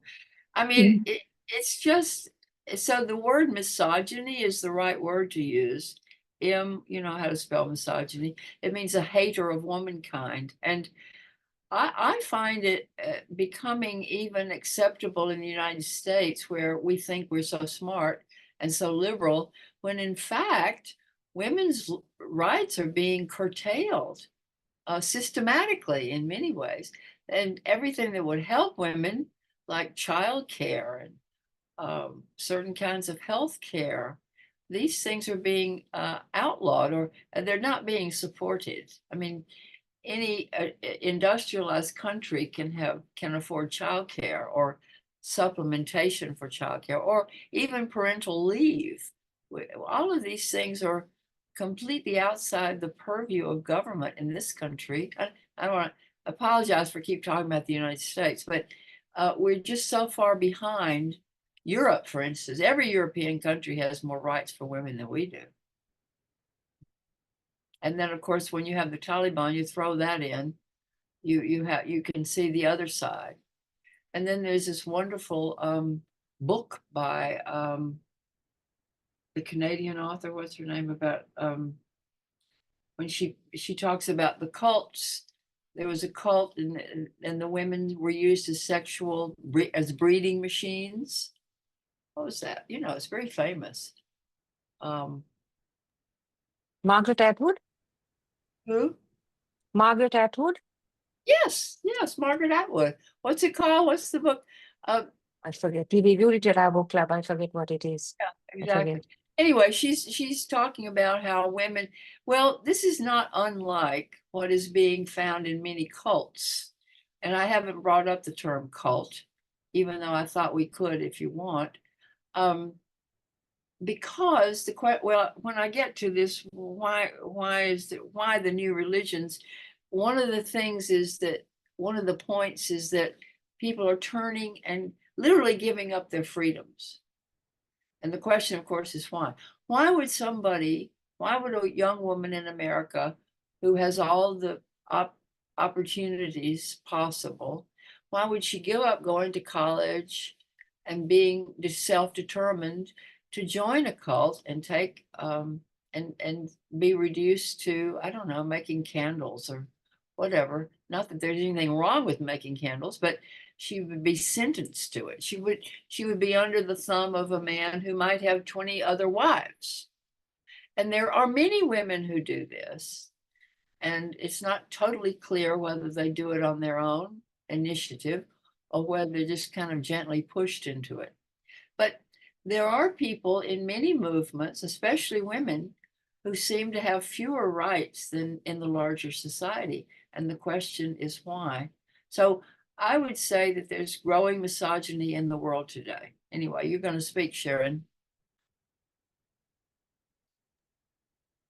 I mean, it's just, so the word misogyny is the right word to use. You know how to spell misogyny. It means a hater of womankind. And I find it becoming even acceptable in the United States, where we think we're so smart and so liberal, when in fact, women's rights are being curtailed systematically in many ways. And everything that would help women, like childcare and certain kinds of health care, these things are being outlawed, or they're not being supported. I mean, any industrialized country can afford childcare or supplementation for childcare, or even parental leave. All of these things are completely outside the purview of government in this country. I don't want to apologize for keep talking about the United States, but we're just so far behind Europe, for instance. Every European country has more rights for women than we do. And then, of course, when you have the Taliban, you throw that in, you can see the other side. And then there's this wonderful book by the Canadian author, what's her name, about when she talks about the cults. There was a cult, and the women were used as breeding machines. What was that? You know, it's very famous. Margaret Atwood? Who? Margaret Atwood? Yes, Margaret Atwood. What's it called? What's the book? I forget. We reviewed it at our book club. I forget what it is. Yeah, exactly. Anyway, she's talking about how women, well, this is not unlike what is being found in many cults. and I haven't brought up the term cult, even though I thought we could if you want. Because when I get to this, why the new religions? One of the things is that one of the points is that people are turning and literally giving up their freedoms. And the question, of course, is why? Why would a young woman in America who has all the opportunities possible, why would she give up going to college and being self-determined to join a cult and take and be reduced to, I don't know, making candles or whatever? Not that there's anything wrong with making candles, but she would be sentenced to it. She would be under the thumb of a man who might have 20 other wives. And there are many women who do this. And it's not totally clear whether they do it on their own initiative or whether they're just kind of gently pushed into it. But there are people in many movements, especially women, who seem to have fewer rights than in the larger society. And the question is why? So I would say that there's growing misogyny in the world today. Anyway, you're going to speak, Sharon.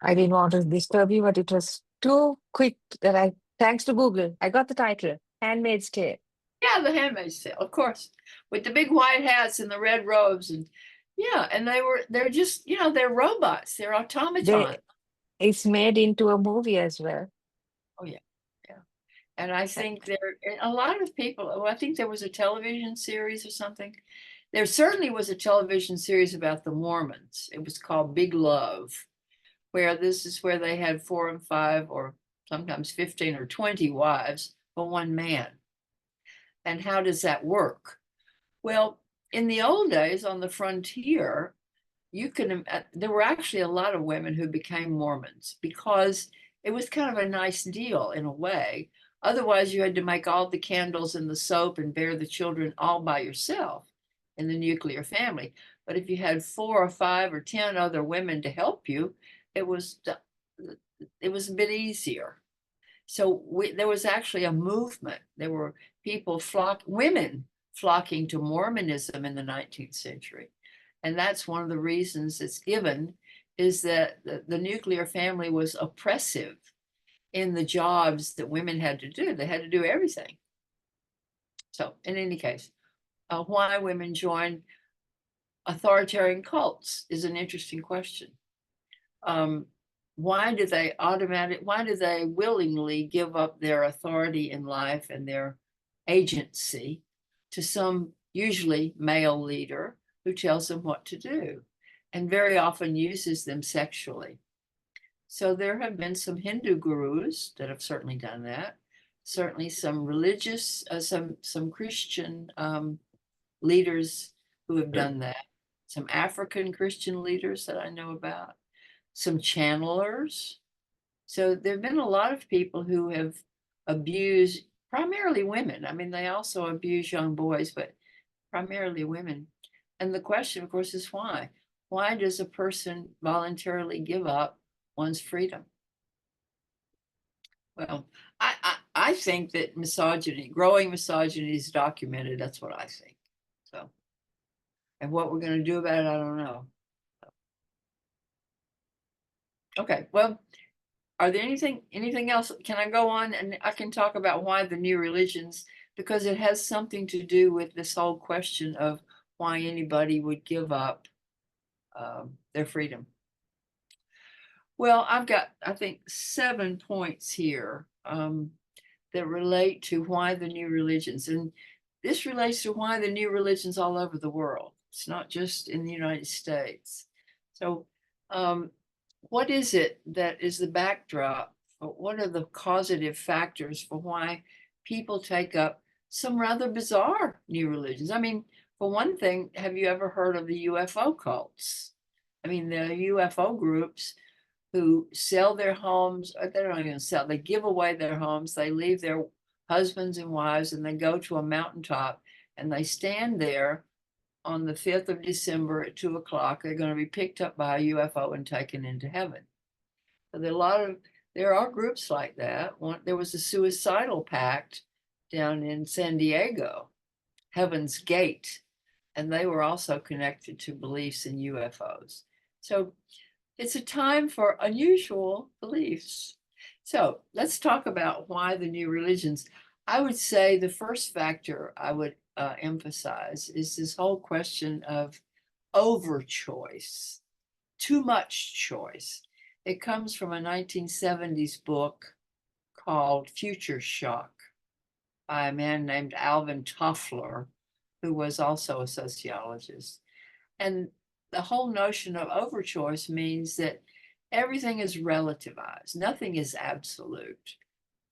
I didn't want to disturb you, but it was too quick that thanks to Google, I got the title, Handmaid's Tale. Yeah, The Handmaid's Tale, of course, with the big white hats and the red robes, and yeah, and they're just, they're robots, they're automatons. It's made into a movie as well. Oh yeah, yeah, and I think a lot of people. Oh, I think there was a television series or something. There certainly was a television series about the Mormons. It was called Big Love, where this is where they had 4 and 5 or sometimes 15 or 20 wives for one man. And how does that work? Well, in the old days on the frontier, there were actually a lot of women who became Mormons because it was kind of a nice deal in a way. Otherwise, you had to make all the candles and the soap and bear the children all by yourself in the nuclear family. But if you had 4 or 5 or 10 other women to help you, it was a bit easier. So there was actually a movement. There were women flocking to Mormonism in the 19th century. And that's one of the reasons it's given, is that the nuclear family was oppressive in the jobs that women had to do. They had to do everything. So in any case, why women join authoritarian cults is an interesting question. Why do they willingly give up their authority in life and their agency to some usually male leader who tells them what to do and very often uses them sexually? So there have been some Hindu gurus that have certainly done that. Certainly some religious, some Christian leaders who have done that. Some African Christian leaders that I know about. Some channelers. So there have been a lot of people who have abused, primarily women. I mean, they also abuse young boys, but primarily women. And the question, of course, is why? Why does a person voluntarily give up one's freedom? Well, I think that growing misogyny is documented. That's what I think. So, and what we're going to do about it, I don't know. Okay, well, are there anything else? Can I go on and I can talk about why the new religions, because it has something to do with this whole question of why anybody would give up their freedom. Well, I've got, I think, 7 points here that relate to why the new religions, and this relates to why the new religions all over the world. It's not just in the United States. So what is it that is the backdrop? What are the causative factors for why people take up some rather bizarre new religions? I mean, for one thing, have you ever heard of the UFO cults? I mean, the UFO groups who sell their homes, or they don't even sell, they give away their homes, they leave their husbands and wives, and they go to a mountaintop and they stand there on the 5th of December at 2 o'clock. They're going to be picked up by a UFO and taken into heaven. So there are groups like that. There was a suicidal pact down in San Diego, Heaven's Gate, and they were also connected to beliefs in UFOs. So it's a time for unusual beliefs. So let's talk about why the new religions. I would say the first factor I would emphasize is this whole question of over-choice, too much choice. It comes from a 1970s book called Future Shock by a man named Alvin Toffler, who was also a sociologist. And the whole notion of overchoice means that everything is relativized, nothing is absolute.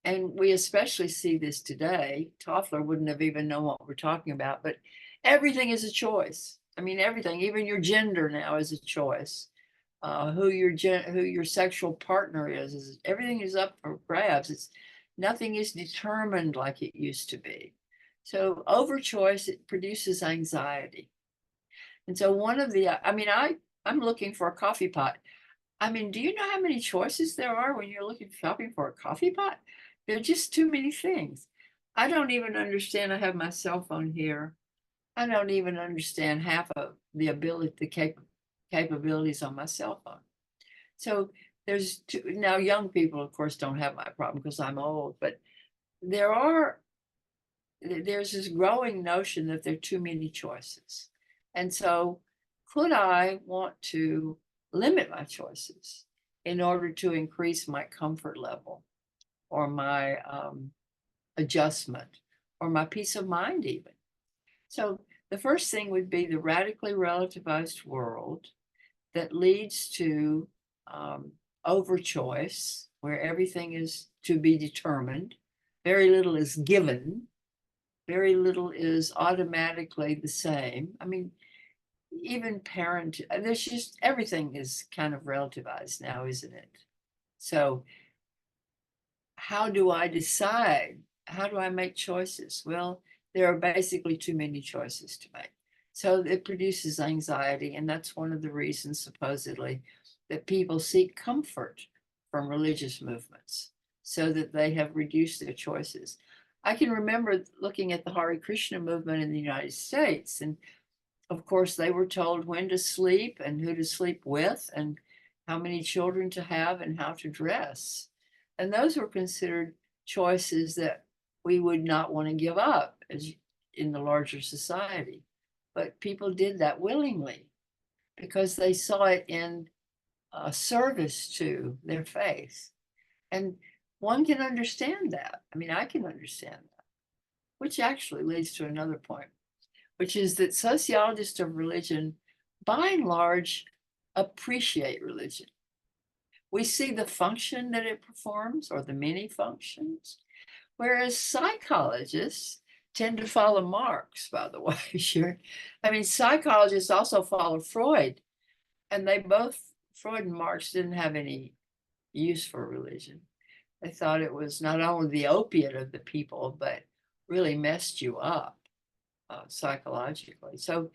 And we especially see this today. Toffler wouldn't have even known what we're talking about, but everything is a choice. I mean, everything, even your gender now is a choice. Who your sexual partner is everything is up for grabs. Nothing is determined like it used to be. So overchoice, it produces anxiety. And so I'm looking for a coffee pot. I mean, do you know how many choices there are when you're shopping for a coffee pot? There are just too many things. I don't even understand. I have my cell phone here. I don't even understand half of the capabilities on my cell phone. So now young people, of course, don't have my problem because I'm old, but there's this growing notion that there are too many choices. And so could I want to limit my choices in order to increase my comfort level or my adjustment or my peace of mind even? So the first thing would be the radically relativized world that leads to overchoice, where everything is to be determined. Very little is given. Very little is automatically the same. I mean, even there's just everything is kind of relativized now, isn't it? So how do I decide? How do I make choices? Well, there are basically too many choices to make. So it produces anxiety. And that's one of the reasons, supposedly, that people seek comfort from religious movements so that they have reduced their choices. I can remember looking at the Hare Krishna movement in the United States. And of course, they were told when to sleep and who to sleep with and how many children to have and how to dress. And those were considered choices that we would not want to give up as in the larger society. But people did that willingly because they saw it in service to their faith. And one can understand that. I mean, I can understand that, which actually leads to another point, which is that sociologists of religion, by and large, appreciate religion. We see the function that it performs or the many functions, whereas psychologists tend to follow Marx, by the way. Sure. I mean, psychologists also follow Freud, and Freud and Marx didn't have any use for religion. They thought it was not only the opiate of the people, but really messed you up psychologically. So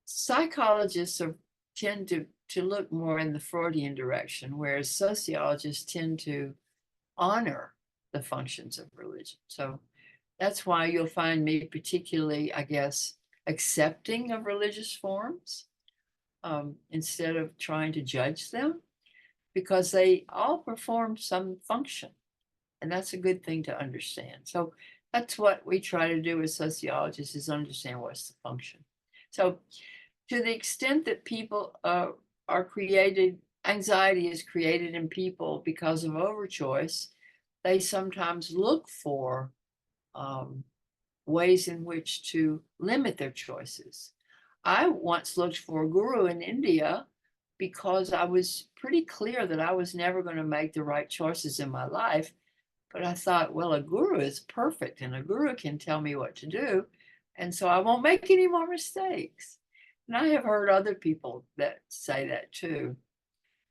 psychologists tend to look more in the Freudian direction, whereas sociologists tend to honor the functions of religion. So that's why you'll find me particularly, I guess, accepting of religious forms instead of trying to judge them, because they all perform some function. And that's a good thing to understand. So that's what we try to do as sociologists, is understand what's the function. So to the extent that people are created, anxiety is created in people because of overchoice, they sometimes look for ways in which to limit their choices. I once looked for a guru in India because I was pretty clear that I was never going to make the right choices in my life. But I thought, well, a guru is perfect and a guru can tell me what to do. And so I won't make any more mistakes. And I have heard other people that say that too.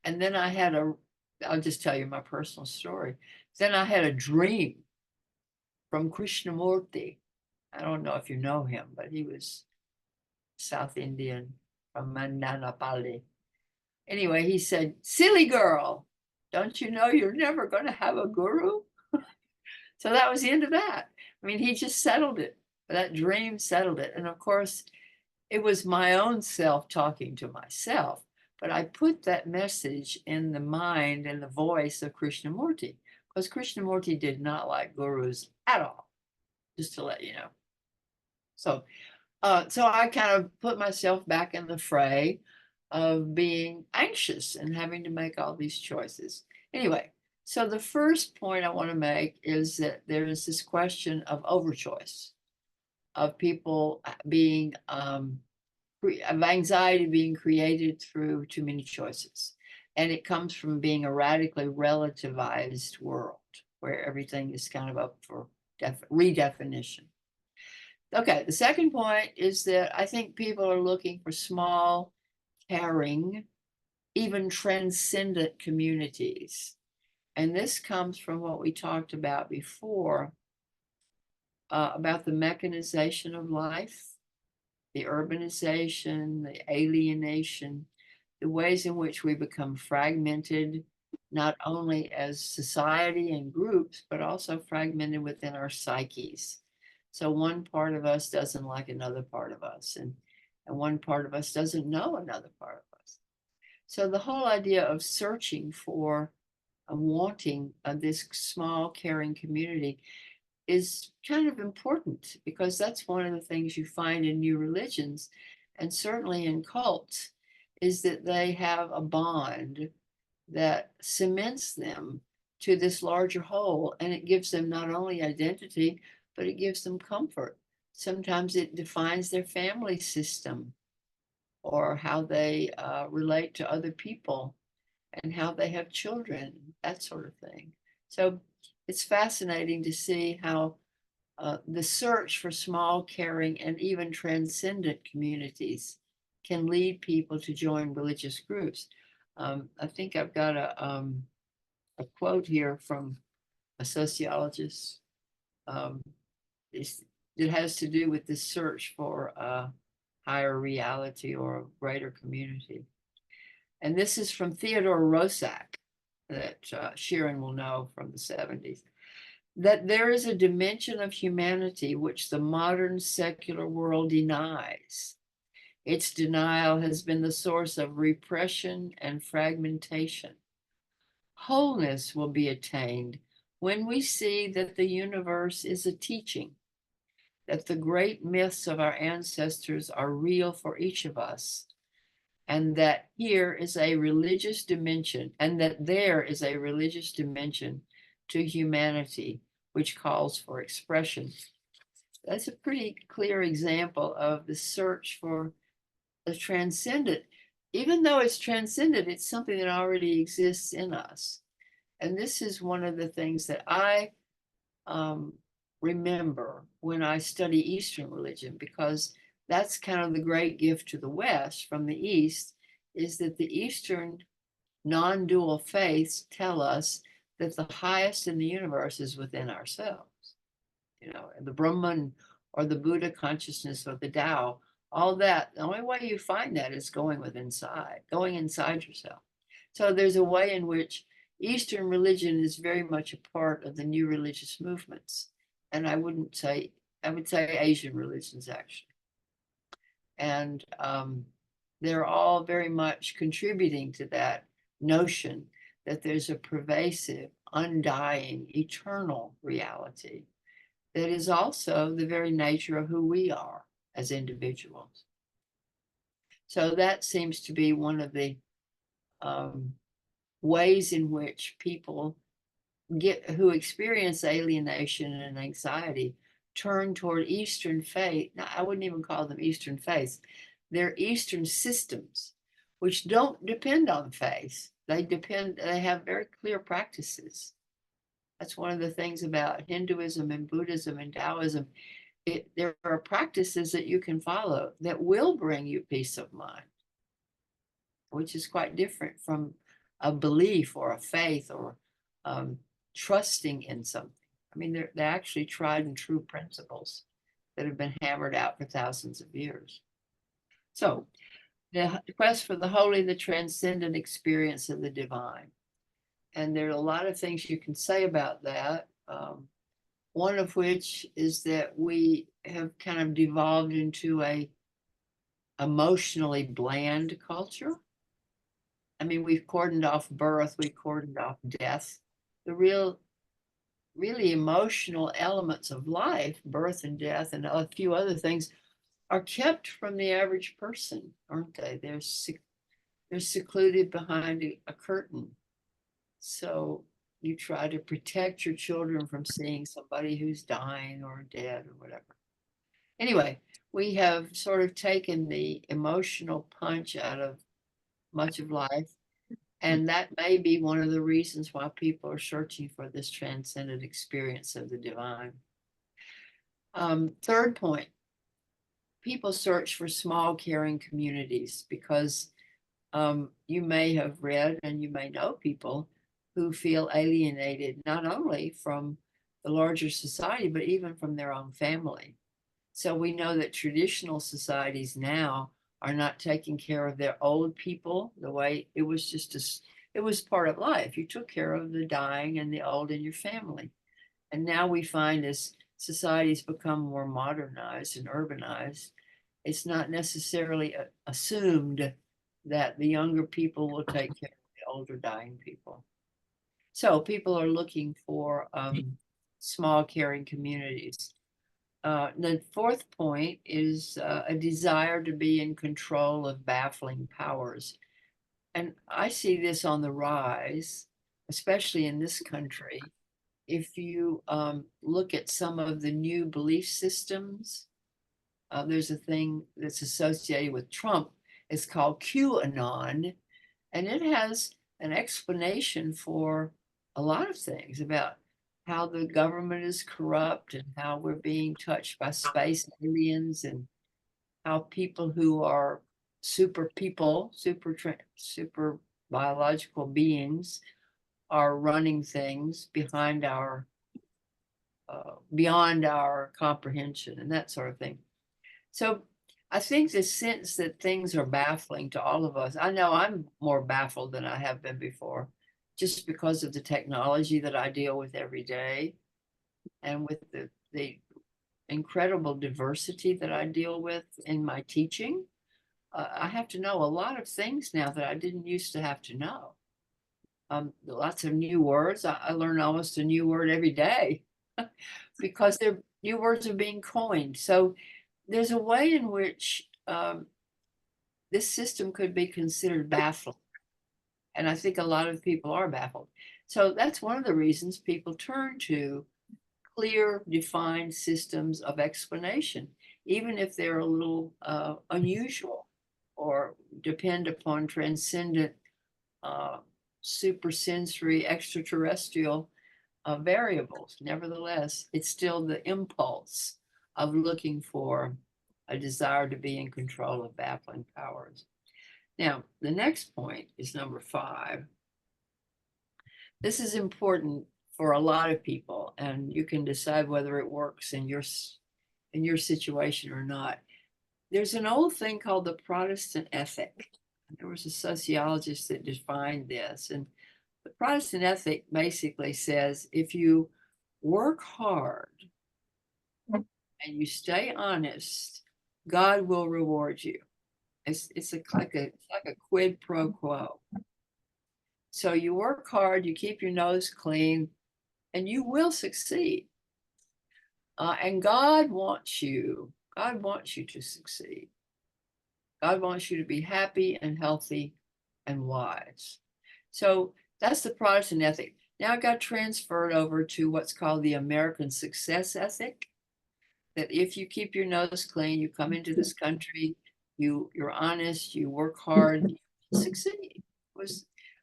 And then I'll just tell you my personal story. Then I had a dream from Krishnamurti. I don't know if you know him, but he was South Indian from Mananapalli. Anyway, he said, "Silly girl, don't you know you're never going to have a guru?" So that was the end of that. I mean, he just settled it. That dream settled it. And of course, it was my own self talking to myself, but I put that message in the mind and the voice of Krishnamurti, because Krishnamurti did not like gurus at all, just to let you know. So I kind of put myself back in the fray of being anxious and having to make all these choices. Anyway, so the first point I want to make is that there is this question of overchoice, of people being, of anxiety being created through too many choices. And it comes from being a radically relativized world where everything is kind of up for redefinition. Okay, the second point is that I think people are looking for small, caring, even transcendent communities. And this comes from what we talked about before, about the mechanization of life, the urbanization, the alienation, the ways in which we become fragmented, not only as society and groups, but also fragmented within our psyches. So one part of us doesn't like another part of us, and one part of us doesn't know another part of us. So the whole idea of searching for, wanting this small, caring community is kind of important, because that's one of the things you find in new religions, and certainly in cults, is that they have a bond that cements them to this larger whole, and it gives them not only identity, but it gives them comfort. Sometimes it defines their family system, or how they relate to other people, and how they have children, that sort of thing. So it's fascinating to see how the search for small, caring, and even transcendent communities can lead people to join religious groups. I think I've got a quote here from a sociologist. It has to do with this search for a higher reality or a greater community. And this is from Theodore Roszak, that Sharon will know from the 70s. That there is a dimension of humanity which the modern secular world denies. Its denial has been the source of repression and fragmentation. Wholeness will be attained when we see that the universe is a teaching, that the great myths of our ancestors are real for each of us, and that here is a religious dimension, and that there is a religious dimension to humanity, which calls for expression. That's a pretty clear example of the search for the transcendent. Even though it's transcendent, it's something that already exists in us. And this is one of the things that I remember when I study Eastern religion, because that's kind of the great gift to the West from the East, is that the Eastern non-dual faiths tell us that the highest in the universe is within ourselves. You know, the Brahman or the Buddha consciousness or the Tao, all that, the only way you find that is going inside yourself. So there's a way in which Eastern religion is very much a part of the new religious movements. And I would say Asian religions, actually. And they're all very much contributing to that notion that there's a pervasive, undying, eternal reality that is also the very nature of who we are as individuals. So that seems to be one of the ways in which people who experience alienation and anxiety turn toward Eastern faith. Now, I wouldn't even call them Eastern faiths. They're Eastern systems, which don't depend on faith. They have very clear practices. That's one of the things about Hinduism and Buddhism and Taoism. There are practices that you can follow that will bring you peace of mind, which is quite different from a belief or a faith or trusting in something. I mean, they're actually tried and true principles that have been hammered out for thousands of years. So the quest for the holy, the transcendent experience of the divine. And there are a lot of things you can say about that. one of which is that we have kind of devolved into a emotionally bland culture. I mean, we've cordoned off birth, we've cordoned off death. The really emotional elements of life, birth and death, and a few other things, are kept from the average person, aren't they? They're secluded behind a curtain. So you try to protect your children from seeing somebody who's dying or dead or whatever. Anyway, we have sort of taken the emotional punch out of much of life. And that may be one of the reasons why people are searching for this transcendent experience of the divine. Third point, people search for small, caring communities because you may have read and you may know people who feel alienated, not only from the larger society, but even from their own family. So we know that traditional societies now are not taking care of their old people the way it was it was part of life. You took care of the dying and the old in your family. And now we find as societies become more modernized and urbanized, it's not necessarily assumed that the younger people will take care of the older dying people. So people are looking for small caring communities. The fourth point is a desire to be in control of baffling powers. And I see this on the rise, especially in this country. If you look at some of the new belief systems, there's a thing that's associated with Trump. It's called QAnon, and it has an explanation for a lot of things about how the government is corrupt and how we're being touched by space aliens and how people who are super people, super biological beings are running things behind our beyond our comprehension and that sort of thing. So I think the sense that things are baffling to all of us. I know I'm more baffled than I have been before, just because of the technology that I deal with every day and with the incredible diversity that I deal with in my teaching. I have to know a lot of things now that I didn't used to have to know. Lots of new words. I learn almost a new word every day because new words are being coined. So there's a way in which this system could be considered baffling. And I think a lot of people are baffled. So that's one of the reasons people turn to clear, defined systems of explanation, even if they're a little unusual or depend upon transcendent, supersensory, extraterrestrial variables. Nevertheless, it's still the impulse of looking for a desire to be in control of baffling powers. Now, the next point is number 5. This is important for a lot of people, and you can decide whether it works in your situation or not. There's an old thing called the Protestant ethic. There was a sociologist that defined this, and the Protestant ethic basically says if you work hard and you stay honest, God will reward you. It's like a quid pro quo. So you work hard, you keep your nose clean, and you will succeed. And God wants you to succeed. God wants you to be happy and healthy and wise. So that's the Protestant ethic. Now it got transferred over to what's called the American success ethic, that if you keep your nose clean, you come into this country, you're honest, you work hard, you succeed.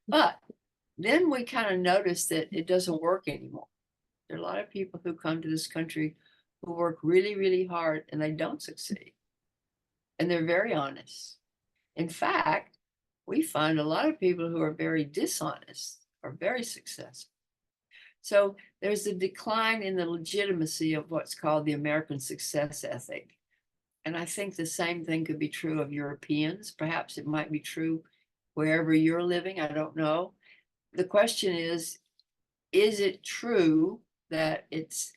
But then we kind of noticed that it doesn't work anymore. There are a lot of people who come to this country who work really, really hard and they don't succeed. And they're very honest. In fact, we find a lot of people who are very dishonest are very successful. So there's a decline in the legitimacy of what's called the American success ethic. And I think the same thing could be true of Europeans. Perhaps it might be true wherever you're living. I don't know. The question is it true that it's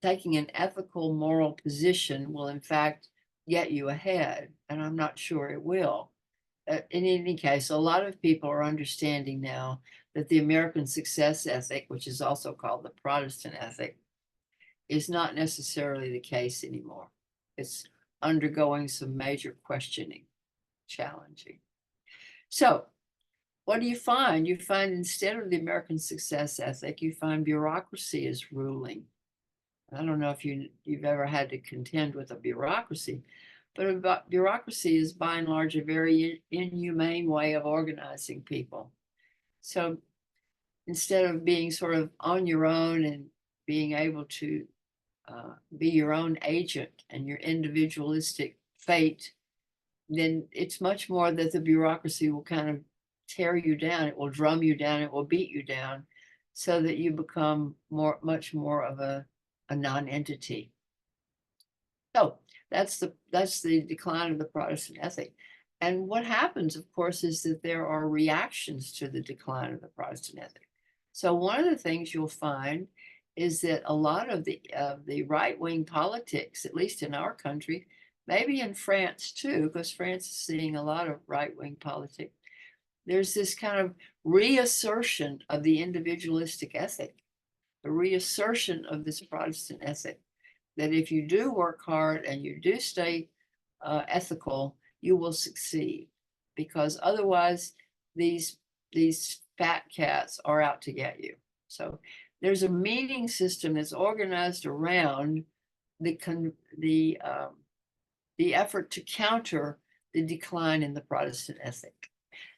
taking an ethical, moral position will in fact get you ahead, and I'm not sure it will. In any case, a lot of people are understanding now that the American success ethic, which is also called the Protestant ethic, is not necessarily the case anymore. It's undergoing some major questioning, challenging. So what do you find? You find instead of the American success ethic, you find bureaucracy is ruling. I don't know if you've ever had to contend with a bureaucracy, but bureaucracy is by and large a very inhumane way of organizing people. So instead of being sort of on your own and being able to be your own agent and your individualistic fate, then it's much more that the bureaucracy will kind of tear you down. It will drum you down. It will beat you down so that you become much more of a non-entity. So that's the decline of the Protestant ethic. And what happens, of course, is that there are reactions to the decline of the Protestant ethic. So one of the things you'll find is that a lot of the right-wing politics, at least in our country, maybe in France too, because France is seeing a lot of right-wing politics, there's this kind of reassertion of the individualistic ethic, the reassertion of this Protestant ethic, that if you do work hard and you do stay ethical, you will succeed, because otherwise these fat cats are out to get you. So there's a meaning system that's organized around the effort to counter the decline in the Protestant ethic.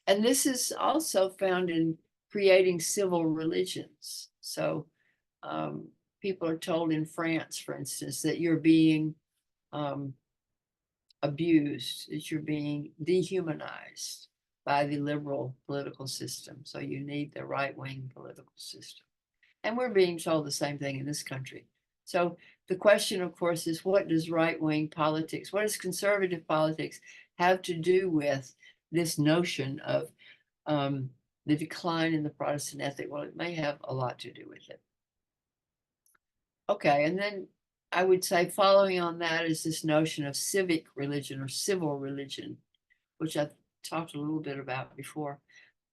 And this is also found in creating civil religions. So people are told in France, for instance, that you're being abused, that you're being dehumanized by the liberal political system. So you need the right-wing political system. And we're being told the same thing in this country. So the question, of course, is what does right-wing politics, what does conservative politics have to do with this notion of the decline in the Protestant ethic? Well, it may have a lot to do with it. Okay, and then I would say following on that is this notion of civic religion or civil religion, which I talked a little bit about before,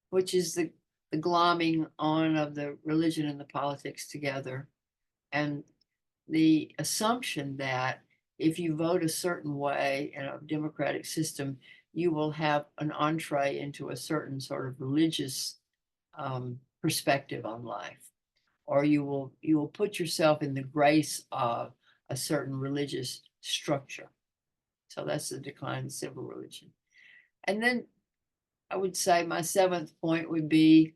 which is the glomming on of the religion and the politics together, and the assumption that if you vote a certain way in a democratic system, you will have an entree into a certain sort of religious perspective on life, or you will put yourself in the grace of a certain religious structure. So that's the decline in civil religion. And then I would say my seventh point would be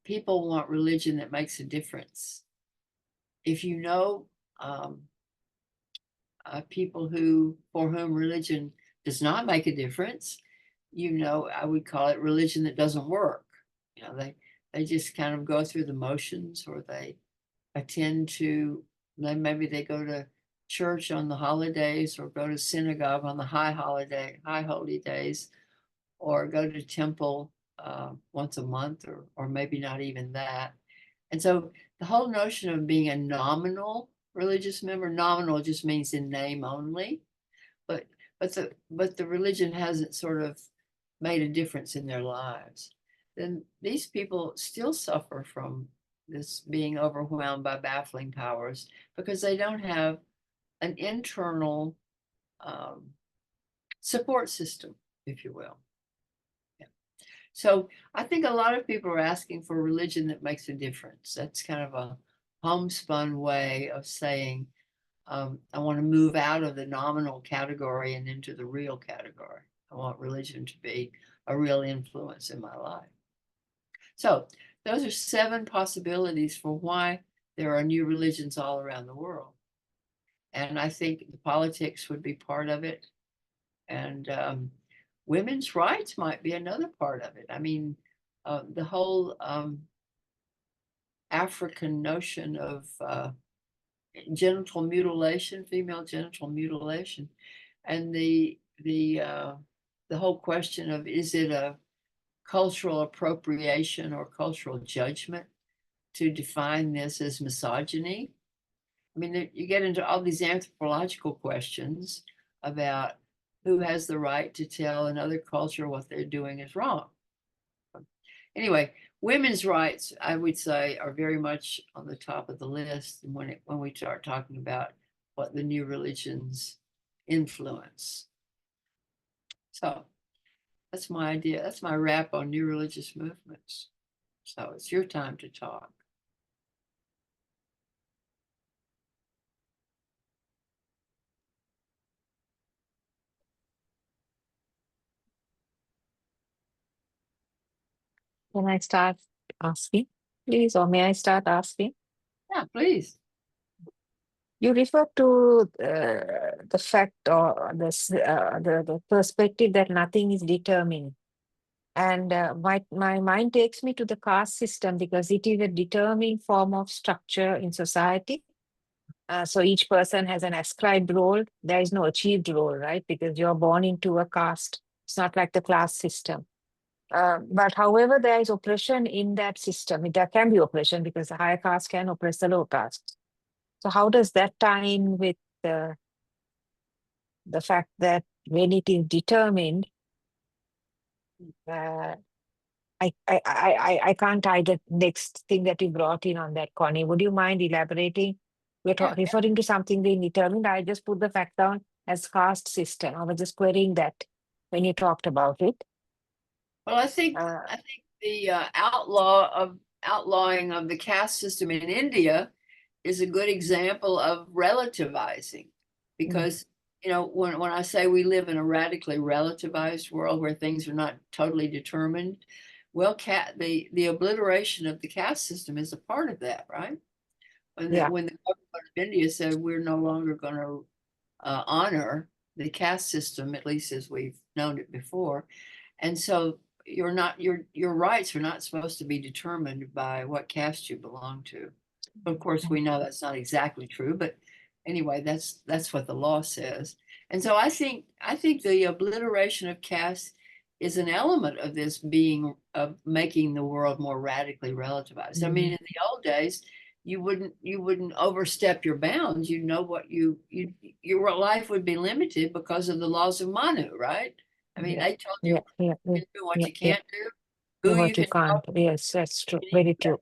people want religion that makes a difference. If you know people for whom religion does not make a difference, I would call it religion that doesn't work. They just kind of go through the motions, or they maybe they go to church on the holidays, or go to synagogue on the high holy days, or go to temple once a month, or maybe not even that. And so the whole notion of being a nominal religious member, nominal just means in name only, but the religion hasn't sort of made a difference in their lives, then these people still suffer from this being overwhelmed by baffling powers, because they don't have an internal support system, if you will. Yeah. So I think a lot of people are asking for a religion that makes a difference. That's kind of a homespun way of saying, I want to move out of the nominal category and into the real category. I want religion to be a real influence in my life. So those are 7 possibilities for why there are new religions all around the world. And I think the politics would be part of it. And women's rights might be another part of it. I mean, the whole African notion of genital mutilation, female genital mutilation, and the whole question of, is it a cultural appropriation or cultural judgment to define this as misogyny? I mean, you get into all these anthropological questions about who has the right to tell another culture what they're doing is wrong. Anyway, women's rights, I would say, are very much on the top of the list when we start talking about what the new religions influence. So that's my idea. That's my wrap on new religious movements. So it's your time to talk. Can I start asking, please, or may I start asking? Yeah, please. You refer to the fact or the perspective that nothing is determined. And my mind takes me to the caste system because it is a determining form of structure in society. So each person has an ascribed role. There is no achieved role, right? Because you're born into a caste. It's not like the class system. But however, there is oppression in that system. There can be oppression because the higher caste can oppress the lower caste. So how does that tie in with the fact that when it is determined, I can't tie the next thing that you brought in on that, Connie. Would you mind elaborating? We're Yeah. referring to something being determined. I just put the fact down as caste system. I was just querying that when you talked about it. Well, I think the outlawing of the caste system in India is a good example of relativizing, because when I say we live in a radically relativized world where things are not totally determined, well, the obliteration of the caste system is a part of that, right? When the government of India said we're no longer going to honor the caste system, at least as we've known it before, and so your rights are not supposed to be determined by what caste you belong to. Of course, we know that's not exactly true, but anyway, that's what the law says. And so I think the obliteration of caste is an element of this being of making the world more radically relativized. I mean, in the old days, you wouldn't overstep your bounds. You know what your life would be limited because of the laws of Manu, right? I mean, they told you you can do what you can't do, who what you you can can't. Yes, that's true. Very true.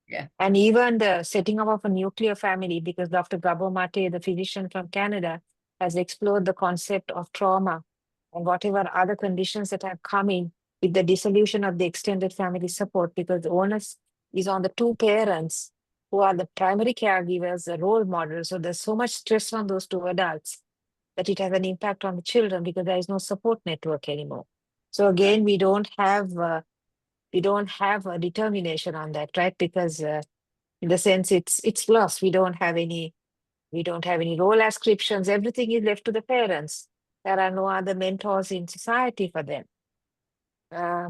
Yeah. And even the setting up of a nuclear family, because Dr. Gabo Mate, the physician from Canada, has explored the concept of trauma and whatever other conditions that have come in with the dissolution of the extended family support, because the onus is on the two parents who are the primary caregivers, the role models. So there's so much stress on those two adults that it has an impact on the children because there is no support network anymore. So again, we don't have a determination on that, right? Because in the sense it's lost. We don't have any role ascriptions. Everything is left to the parents. There are no other mentors in society for them.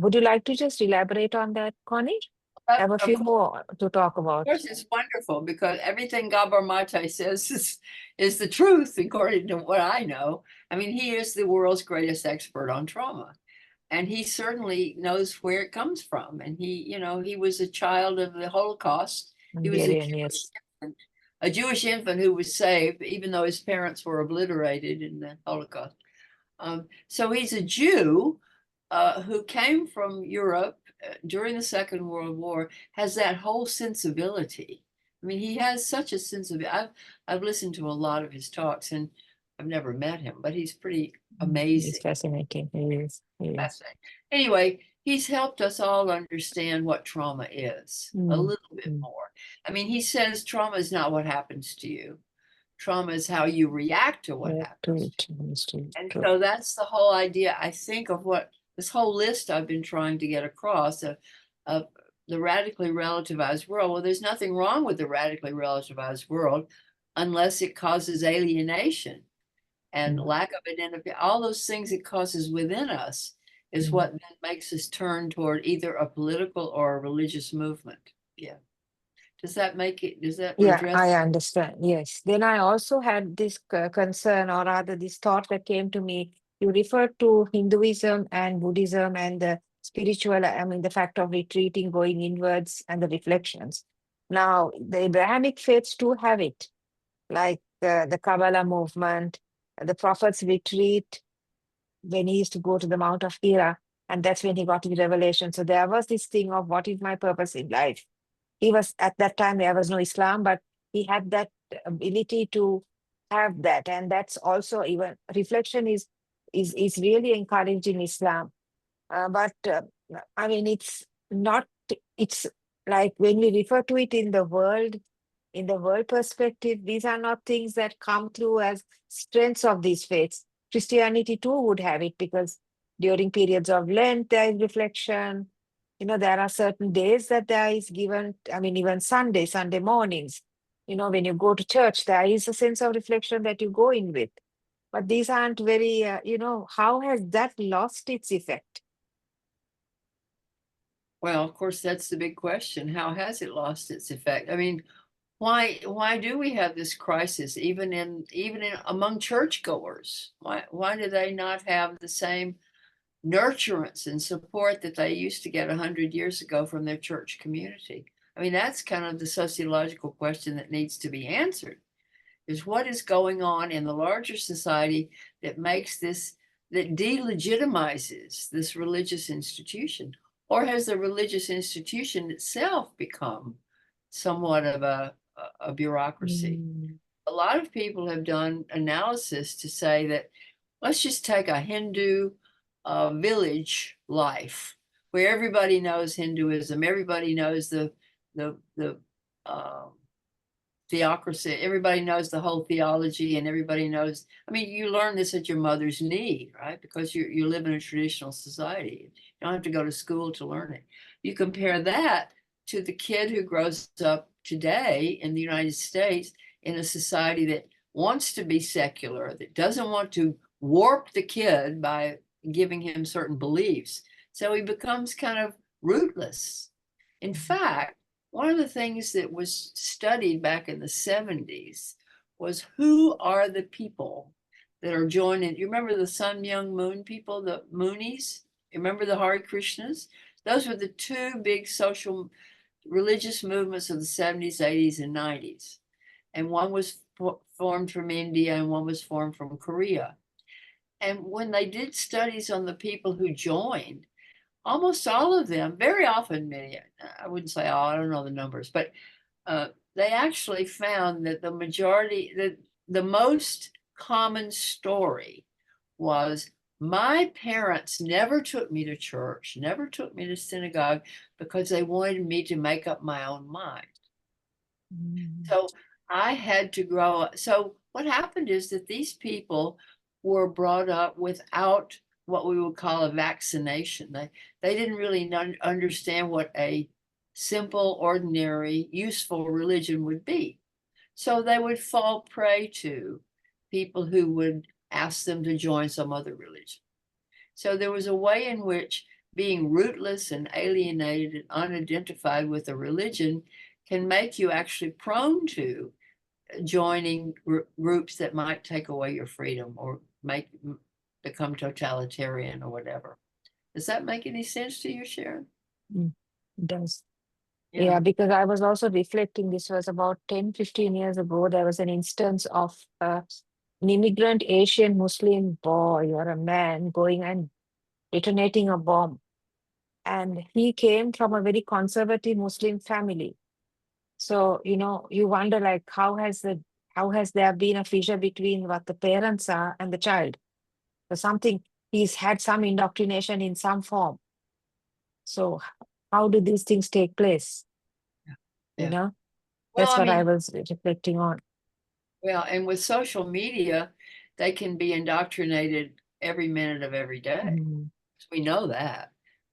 Would you like to just elaborate on that, Connie? I have a few more to talk about. Of course, it's wonderful because everything Gabor Mate says is the truth, according to what I know. I mean, he is the world's greatest expert on trauma, and he certainly knows where it comes from. And he was a child of the Holocaust. He was a Jewish infant who was saved, even though his parents were obliterated in the Holocaust. So he's a Jew who came from Europe during the Second World War, has that whole sensibility. I mean, he has such a sensibility. I've listened to a lot of his talks, and I've never met him, but he's pretty amazing. He's fascinating. He is. Fascinating. Anyway, he's helped us all understand what trauma is a little bit more. I mean, he says trauma is not what happens to you. Trauma is how you react to what happens. And so that's the whole idea, I think, of what this whole list I've been trying to get across of the radically relativized world. Well, there's nothing wrong with the radically relativized world unless it causes alienation and lack of identity. All those things it causes within us is what then makes us turn toward either a political or a religious movement. Yeah. Does that make it, does that address? I understand. Yes. Then I also had this concern, or rather this thought that came to me. You referred to Hinduism and Buddhism and the spiritual, the fact of retreating, going inwards, and the reflections. Now, the Abrahamic faiths too have it. like the Kabbalah movement, the Prophet's retreat, when he used to go to the Mount of Hira, and that's when he got the revelation. So there was this thing of what is my purpose in life. He was, at that time there was no Islam, but he had that ability to have that, and that's also, even reflection is really encouraged in Islam. But I mean, it's not, it's like when we refer to it in the world perspective, these are not things that come through as strengths of these faiths. Christianity too would have it, because during periods of Lent, there is reflection. You know, there are certain days that there is given, I mean, even Sunday mornings, you know, when you go to church, there is a sense of reflection that you go in with. But these aren't very, you know, how has that lost its effect? Well, of course, that's the big question. How has it lost its effect? I mean, why do we have this crisis even in among churchgoers? Why do they not have the same nurturance and support that they used to get 100 years ago from their church community? I mean, that's kind of the sociological question that needs to be answered, is what is going on in the larger society that makes this, that delegitimizes this religious institution? Or has the religious institution itself become somewhat of a bureaucracy? A lot of people have done analysis to say that, let's just take a Hindu village life where everybody knows Hinduism, everybody knows the theocracy, everybody knows the whole theology, and everybody knows, I mean, you learn this at your mother's knee, right? Because you live in a traditional society. You don't have to go to school to learn it. You compare that to the kid who grows up today in the United States in a society that wants to be secular, that doesn't want to warp the kid by giving him certain beliefs. So he becomes kind of rootless. In fact, one of the things that was studied back in the 70s was, who are the people that are joining? You remember the Sun Myung Moon people, the Moonies? You remember the Hare Krishnas? Those were the two big social religious movements of the 70s, 80s, and 90s. And one was formed from India and one was formed from Korea. And when they did studies on the people who joined, almost all of them, very often, many, I wouldn't say all, I don't know the numbers, but they actually found that the majority, the most common story was, my parents never took me to church, never took me to synagogue, because they wanted me to make up my own mind. So I had to grow up. So what happened is that these people were brought up without what we would call a vaccination. They didn't really understand what a simple, ordinary, useful religion would be. So they would fall prey to people who would ask them to join some other religion. So there was a way in which being rootless and alienated and unidentified with a religion can make you actually prone to joining groups that might take away your freedom or become totalitarian or whatever. Does that make any sense to you, Sharon? It does. Yeah, because I was also reflecting, this was about 10, 15 years ago, there was an instance of an immigrant Asian Muslim boy or a man going and detonating a bomb. And he came from a very conservative Muslim family. So, you know, you wonder, like, how has there been a fissure between what the parents are and the child? So something, he's had some indoctrination in some form. So how do these things take place? You know, that's what I was reflecting on. Well, and with social media, they can be indoctrinated every minute of every day. We know that.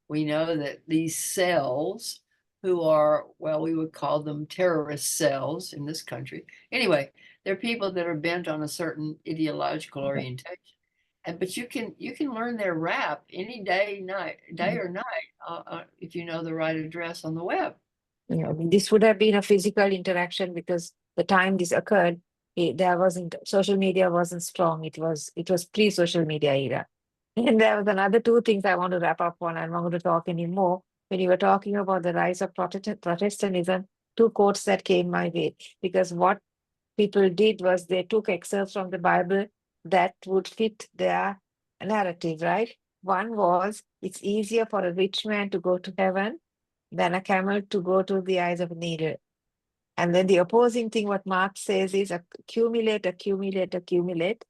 We know that these cells, who are, well, we would call them terrorist cells in this country. Anyway, they're people that are bent on a certain ideological orientation. But you can learn their rap any day or night, if you know the right address on the web. You know, this would have been a physical interaction, because the time this occurred, there wasn't, social media wasn't strong. It was pre-social media era. And there was another two things I want to wrap up on. I'm not going to talk anymore. When you were talking about the rise of Protestantism, two quotes that came my way, because what people did was they took excerpts from the Bible that would fit their narrative, right? One was, it's easier for a rich man to go to heaven than a camel to go to the eyes of a needle. And then the opposing thing, what Marx says is accumulate, accumulate, accumulate.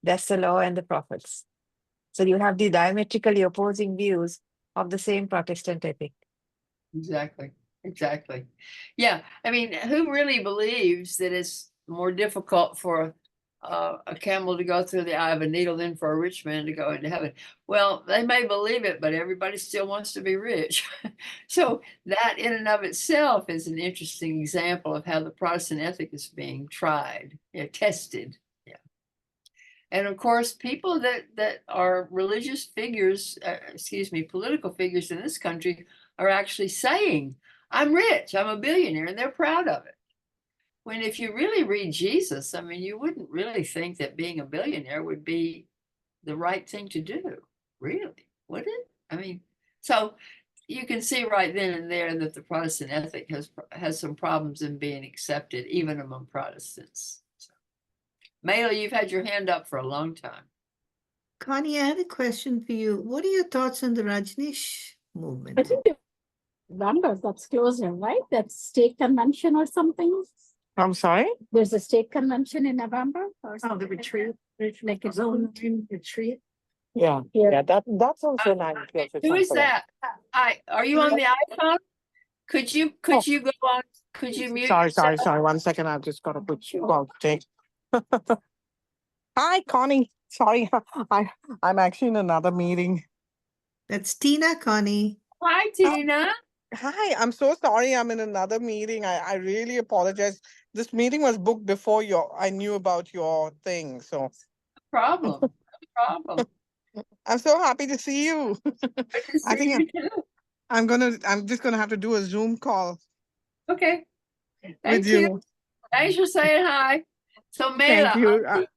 That's the law and the prophets. So you have the diametrically opposing views of the same Protestant epic. Exactly. Exactly. Yeah. I mean, who really believes that it's more difficult for a camel to go through the eye of a needle than for a rich man to go into heaven? Well, they may believe it, but everybody still wants to be rich. So that in and of itself is an interesting example of how the Protestant ethic is being tried, tested. Yeah. And of course, people that are religious figures, political figures in this country are actually saying, I'm rich, I'm a billionaire, and they're proud of it. When if you really read Jesus, I mean, you wouldn't really think that being a billionaire would be the right thing to do, really, would it? I mean, so you can see right then and there that the Protestant ethic has some problems in being accepted, even among Protestants. So, Mela, you've had your hand up for a long time. Connie, I had a question for you. What are your thoughts on the Rajneesh movement? I think November, that's closer, right? That's state convention or something. I'm sorry? There's a state convention in November or Oh, something. the retreat. Like its own retreat. Yeah, Yeah. that's also nice. Who is that? Are you on the iPhone? Could you go on? Could you mute? Sorry. yourself? 1 second. I've just got to put you on. Take. Hi, Connie. Sorry, I'm actually in another meeting. That's Tina, Connie. Hi, Tina. Hi, I'm so sorry. I'm in another meeting. I really apologize. This meeting was booked before I knew about your thing. So No problem. No problem. I'm so happy to see you. Good to I see think you too. I'm just gonna have to do a Zoom call Okay. with Thank you. you. Thanks for saying hi. So Thank Mela, you.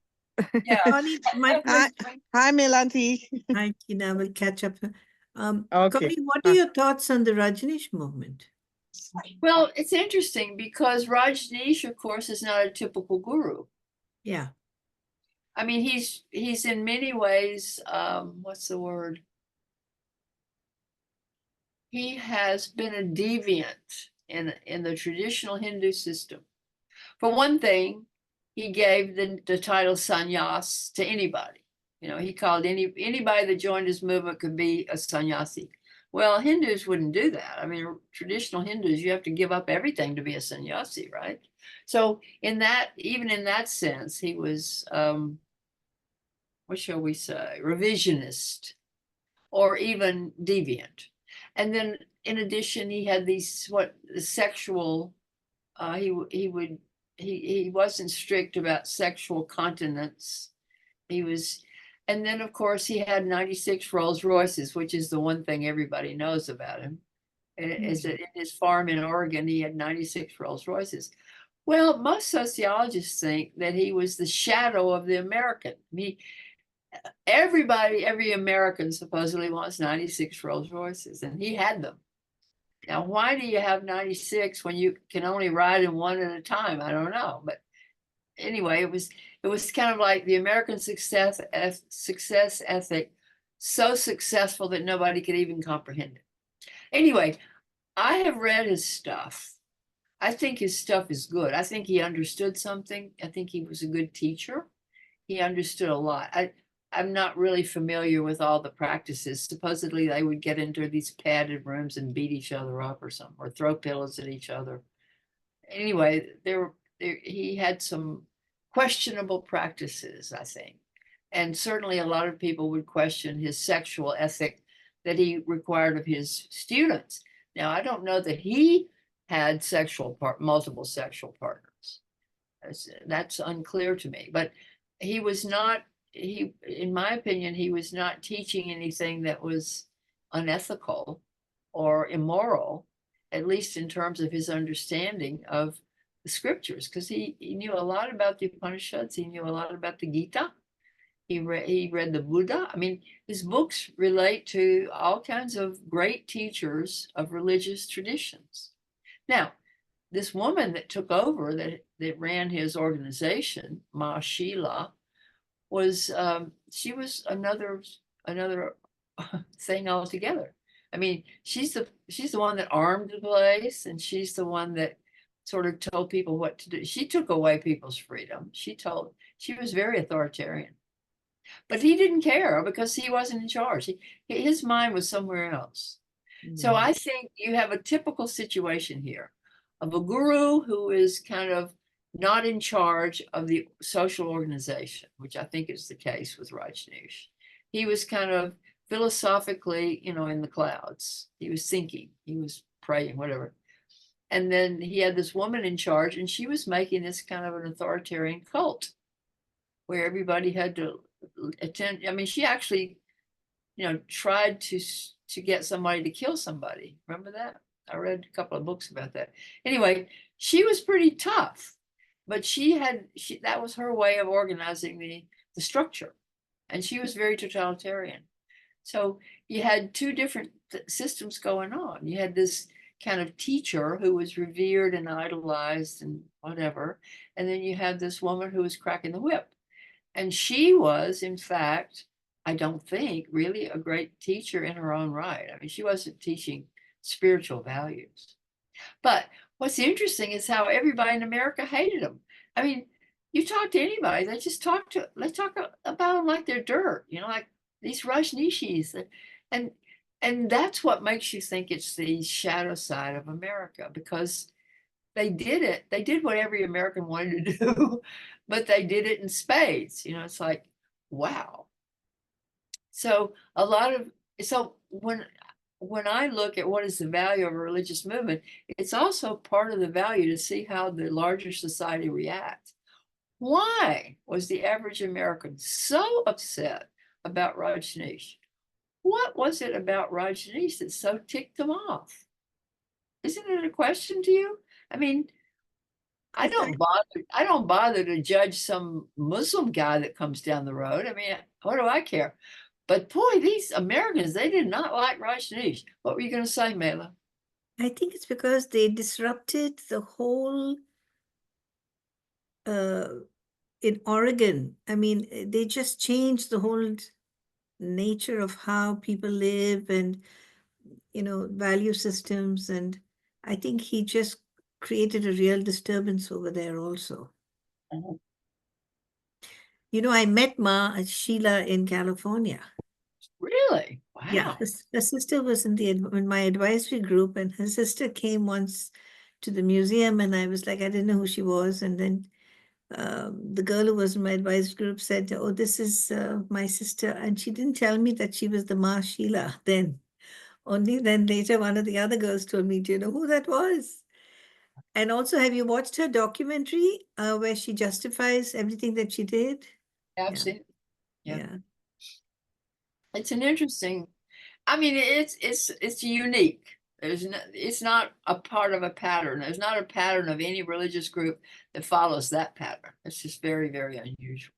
yeah. Connie, my question. Hi, Melanti. Hi, Tina. We'll catch up. Okay. Connie, what are your thoughts on the Rajneesh movement? Well, it's interesting because Rajneesh, of course, is not a typical guru. Yeah. I mean, he's in many ways, what's the word? He has been a deviant in the traditional Hindu system. For one thing, he gave the title sannyas to anybody. You know, he called anybody that joined his movement could be a sannyasi. Well, Hindus wouldn't do that. I mean, traditional Hindus, you have to give up everything to be a sannyasi, right? So even in that sense, he was, what shall we say, revisionist or even deviant. And then in addition, he had these sexual, he wasn't strict about sexual continence. And then of course he had 96 Rolls Royces, which is the one thing everybody knows about him. Is that in his farm in Oregon, he had 96 Rolls Royces. Well, most sociologists think that he was the shadow of the American. Every American supposedly wants 96 Rolls Royces, and he had them. Now, why do you have 96 when you can only ride in one at a time? I don't know. But anyway, it was kind of like the American success ethic, so successful that nobody could even comprehend it. Anyway, I have read his stuff. I think his stuff is good. I think he understood something. I think he was a good teacher. He understood a lot. I'm not really familiar with all the practices. Supposedly they would get into these padded rooms and beat each other up or something, or throw pillows at each other. Anyway, he had some questionable practices, I think. And certainly a lot of people would question his sexual ethic that he required of his students. Now, I don't know that he had multiple sexual partners. That's unclear to me, but he was not, in my opinion, he was not teaching anything that was unethical or immoral, at least in terms of his understanding of the scriptures, because he knew a lot about the Upanishads. He knew a lot about the Gita. He read the Buddha. I mean, his books relate to all kinds of great teachers of religious traditions. Now, this woman that took over that ran his organization, Ma Sheila, was she was another thing altogether. I mean, she's the one that armed the place, and she's the one that sort of told people what to do. She took away people's freedom. She was very authoritarian. But he didn't care because he wasn't in charge. His mind was somewhere else. So I think you have a typical situation here of a guru who is kind of not in charge of the social organization, which I think is the case with Rajneesh. He was kind of philosophically, in the clouds. He was thinking, he was praying, whatever. And then he had this woman in charge, and she was making this kind of an authoritarian cult where everybody had to attend. I mean, she actually, tried to get somebody to kill somebody. Remember that? I read a couple of books about that. Anyway, she was pretty tough, but that was her way of organizing the structure. And she was very totalitarian. So you had two different systems going on. You had this kind of teacher who was revered and idolized and whatever. And then you had this woman who was cracking the whip. And she was, in fact, I don't think, really a great teacher in her own right. I mean, she wasn't teaching spiritual values. But what's interesting is how everybody in America hated them. I mean, you talk to anybody, they talk about them like they're dirt, like these Rajneeshis. And that's what makes you think it's the shadow side of America, because they did what every American wanted to do, but they did it in spades. It's like, wow. So when I look at what is the value of a religious movement, it's also part of the value to see how the larger society reacts. Why was the average American so upset about Rajneesh? What was it about Rajneesh that so ticked them off? Isn't it a question to you? I mean, I don't bother to judge some Muslim guy that comes down the road. I mean, what do I care? But boy, these Americans, they did not like Rajneesh. What were you going to say, Mela? I think it's because they disrupted the whole in Oregon. I mean, they just changed the whole nature of how people live and, value systems. And I think he just created a real disturbance over there also. Uh-huh. I met Ma Sheila in California. Really? Wow. Yeah, her sister was in my advisory group, and her sister came once to the museum, and I was like, I didn't know who she was. And then the girl who was in my advisory group said, oh, this is my sister. And she didn't tell me that she was the Ma Sheila then. Only then later, one of the other girls told me, do you know who that was? And also, have you watched her documentary where she justifies everything that she did? I've seen it. Yeah. It's an interesting, I mean, it's unique. It's not a part of a pattern. There's not a pattern of any religious group that follows that pattern. It's just very, very unusual.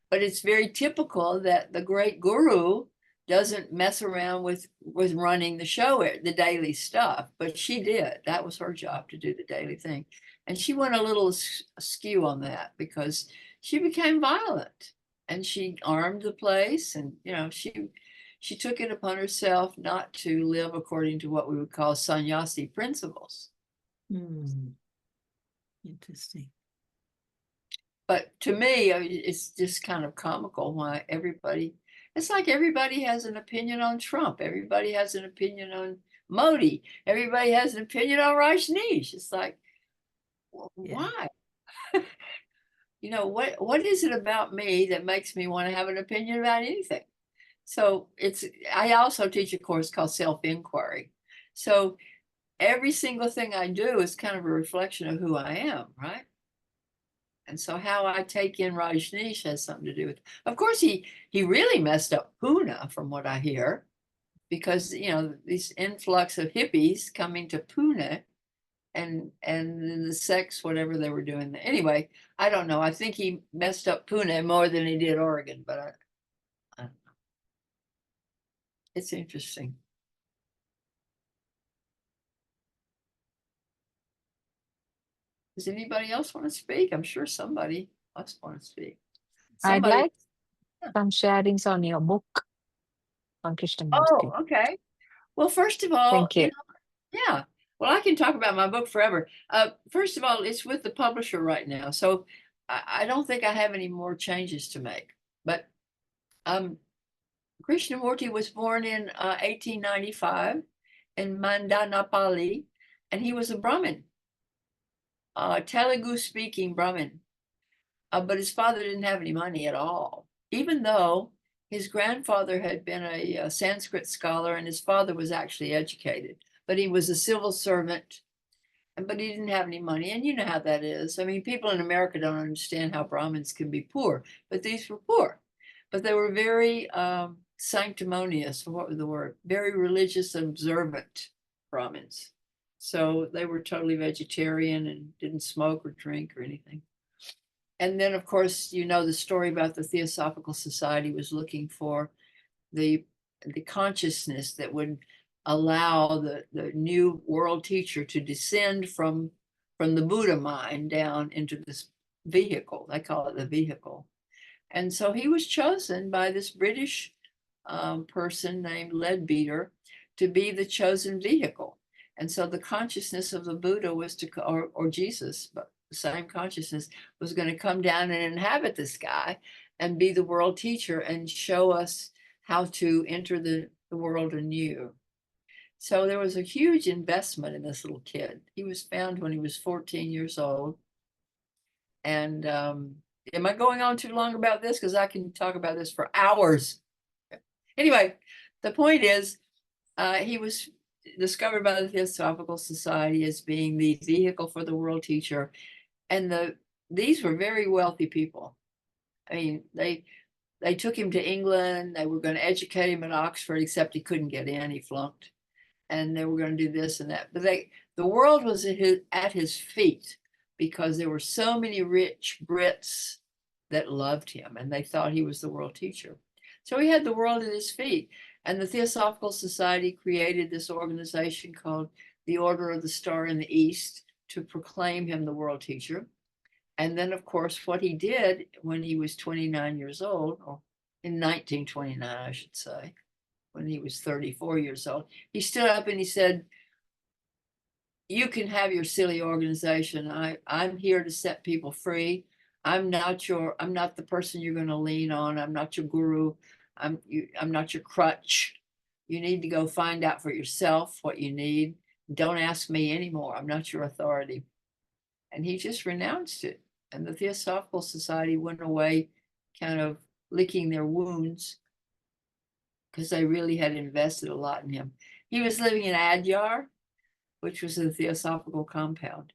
But it's very typical that the great guru doesn't mess around with running the show, the daily stuff, but she did. That was her job, to do the daily thing. And she went a little askew on that because she became violent and she armed the place, and she took it upon herself not to live according to what we would call sannyasi principles. Interesting. But to me, it's just kind of comical why it's like everybody has an opinion on Trump. Everybody has an opinion on Modi. Everybody has an opinion on Rajneesh. It's like, why? What is it about me that makes me want to have an opinion about anything? So I also teach a course called self-inquiry. So every single thing I do is kind of a reflection of who I am, right? And so how I take in Rajneesh has something to do with, of course, he really messed up Pune, from what I hear, because, this influx of hippies coming to Pune and the sex, whatever they were doing. Anyway, I don't know. I think he messed up Pune more than he did Oregon, but I don't know. It's interesting. Does anybody else want to speak? I'm sure somebody else want to speak. I'd Somebody. like some sharings on your book on Krishnamurti. Oh, okay. Well, first of all, Thank you. Yeah. Well, I can talk about my book forever. First of all, it's with the publisher right now, so I don't think I have any more changes to make. But Krishnamurti was born in 1895 in Mandanapalli, and he was a Brahmin, Telugu-speaking Brahmin. But his father didn't have any money at all, even though his grandfather had been a Sanskrit scholar and his father was actually educated, but he was a civil servant, but he didn't have any money. And you know how that is. I mean, people in America don't understand how Brahmins can be poor, but these were poor. But they were very sanctimonious, what was the word? Very religious and observant Brahmins. So they were totally vegetarian and didn't smoke or drink or anything. And then, of course, you know the story about the Theosophical Society was looking for the consciousness that would allow the new world teacher to descend from the Buddha mind down into this vehicle. They call it the vehicle. And so he was chosen by this British person named Leadbeater to be the chosen vehicle. And so the consciousness of the Buddha was to, or Jesus, but the same consciousness was going to come down and inhabit the sky and be the world teacher and show us how to enter the world anew. So there was a huge investment in this little kid. He was found when he was 14 years old. And am I going on too long about this? Because I can talk about this for hours. Anyway, the point is, he was discovered by the Theosophical Society as being the vehicle for the world teacher. And these were very wealthy people. I mean, they took him to England. They were going to educate him at Oxford, except he couldn't get in. He flunked. And they were going to do this and that. But the world was at his feet because there were so many rich Brits that loved him and they thought he was the world teacher. So he had the world at his feet. And the Theosophical Society created this organization called the Order of the Star in the East to proclaim him the world teacher. And then, of course, what he did when he was 29 years old, or in 1929, I should say, when he was 34 years old, he stood up and he said, you can have your silly organization. I'm here to set people free. I'm not the person you're going to lean on. I'm not your guru. I'm not your crutch. You need to go find out for yourself what you need. Don't ask me anymore. I'm not your authority. And he just renounced it. And the Theosophical Society went away kind of licking their wounds because they really had invested a lot in him. He was living in Adyar, which was a Theosophical compound.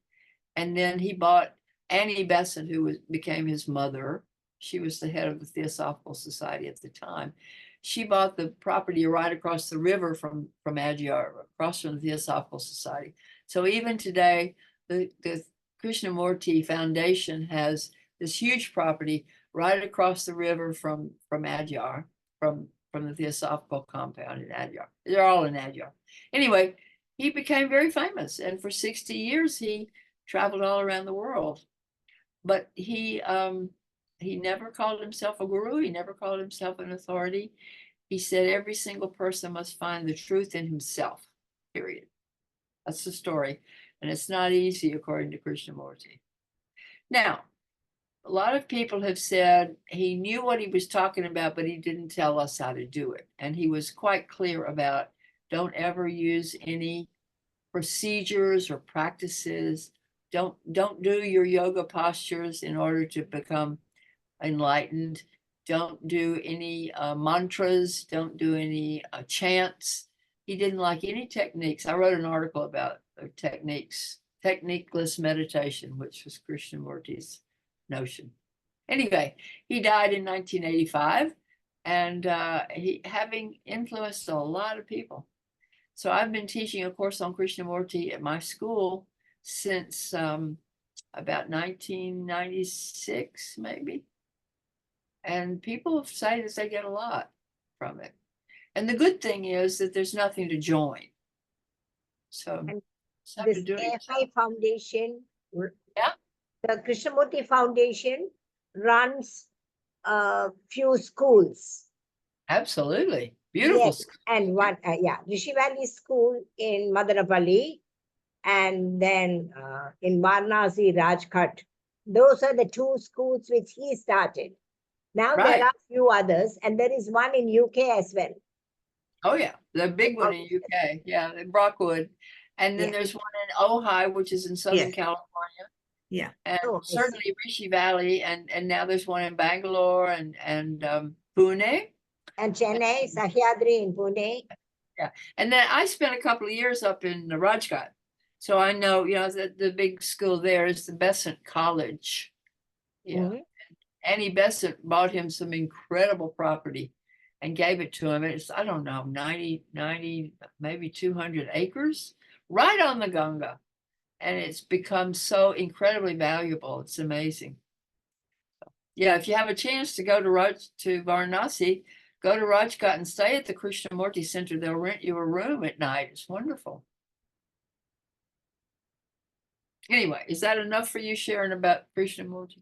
And then he bought Annie Besant, who became his mother. She was the head of the Theosophical Society at the time. She bought the property right across the river from Adyar, across from the Theosophical Society. So even today, the Krishnamurti Foundation has this huge property right across the river from Adyar, from the Theosophical compound in Adyar. They're all in Adyar. Anyway, he became very famous, and for 60 years he traveled all around the world. But he never called himself a guru. He never called himself an authority. He said every single person must find the truth in himself, period. That's the story. And it's not easy, according to Krishnamurti. Now, a lot of people have said he knew what he was talking about, but he didn't tell us how to do it. And he was quite clear about don't ever use any procedures or practices. Don't do your yoga postures in order to become enlightened. Don't do any mantras. Don't do any chants. He didn't like any techniques. I wrote an article about techniqueless meditation, which was Krishnamurti's notion. Anyway, he died in 1985, and he having influenced a lot of people. So I've been teaching a course on Krishnamurti at my school since about 1996, maybe. And people say that they get a lot from it. And the good thing is that there's nothing to join. So And just have to this do it. AFI Foundation, Yeah. the Krishnamurti Foundation runs a few schools. Absolutely. Beautiful Yes, school. and one, Rishi Valley School in Madanapalli, and then in Varanasi, Rajkot. Those are the two schools which he started. Now Right. there are few others, and there is one in UK as well. Oh yeah, the big one in UK. Yeah, in Brockwood. And then Yeah. there's one in Ojai, which is in Southern Yes. California. Yeah. And Oh, I see. certainly Rishi Valley, and now there's one in Bangalore and Pune. And Chennai, Sahyadri in Pune. Yeah, and then I spent a couple of years up in the Rajkot, so I know, you know, the big school there is the Besant College. Yeah, Mhm. Annie Besant bought him some incredible property and gave it to him. It's, I don't know, 90, maybe 200 acres right on the Ganga. And it's become so incredibly valuable. It's amazing. Yeah, if you have a chance to go to Varanasi, go to Rajkot and stay at the Krishnamurti Center. They'll rent you a room at night. It's wonderful. Anyway, is that enough for you sharing about Krishnamurti?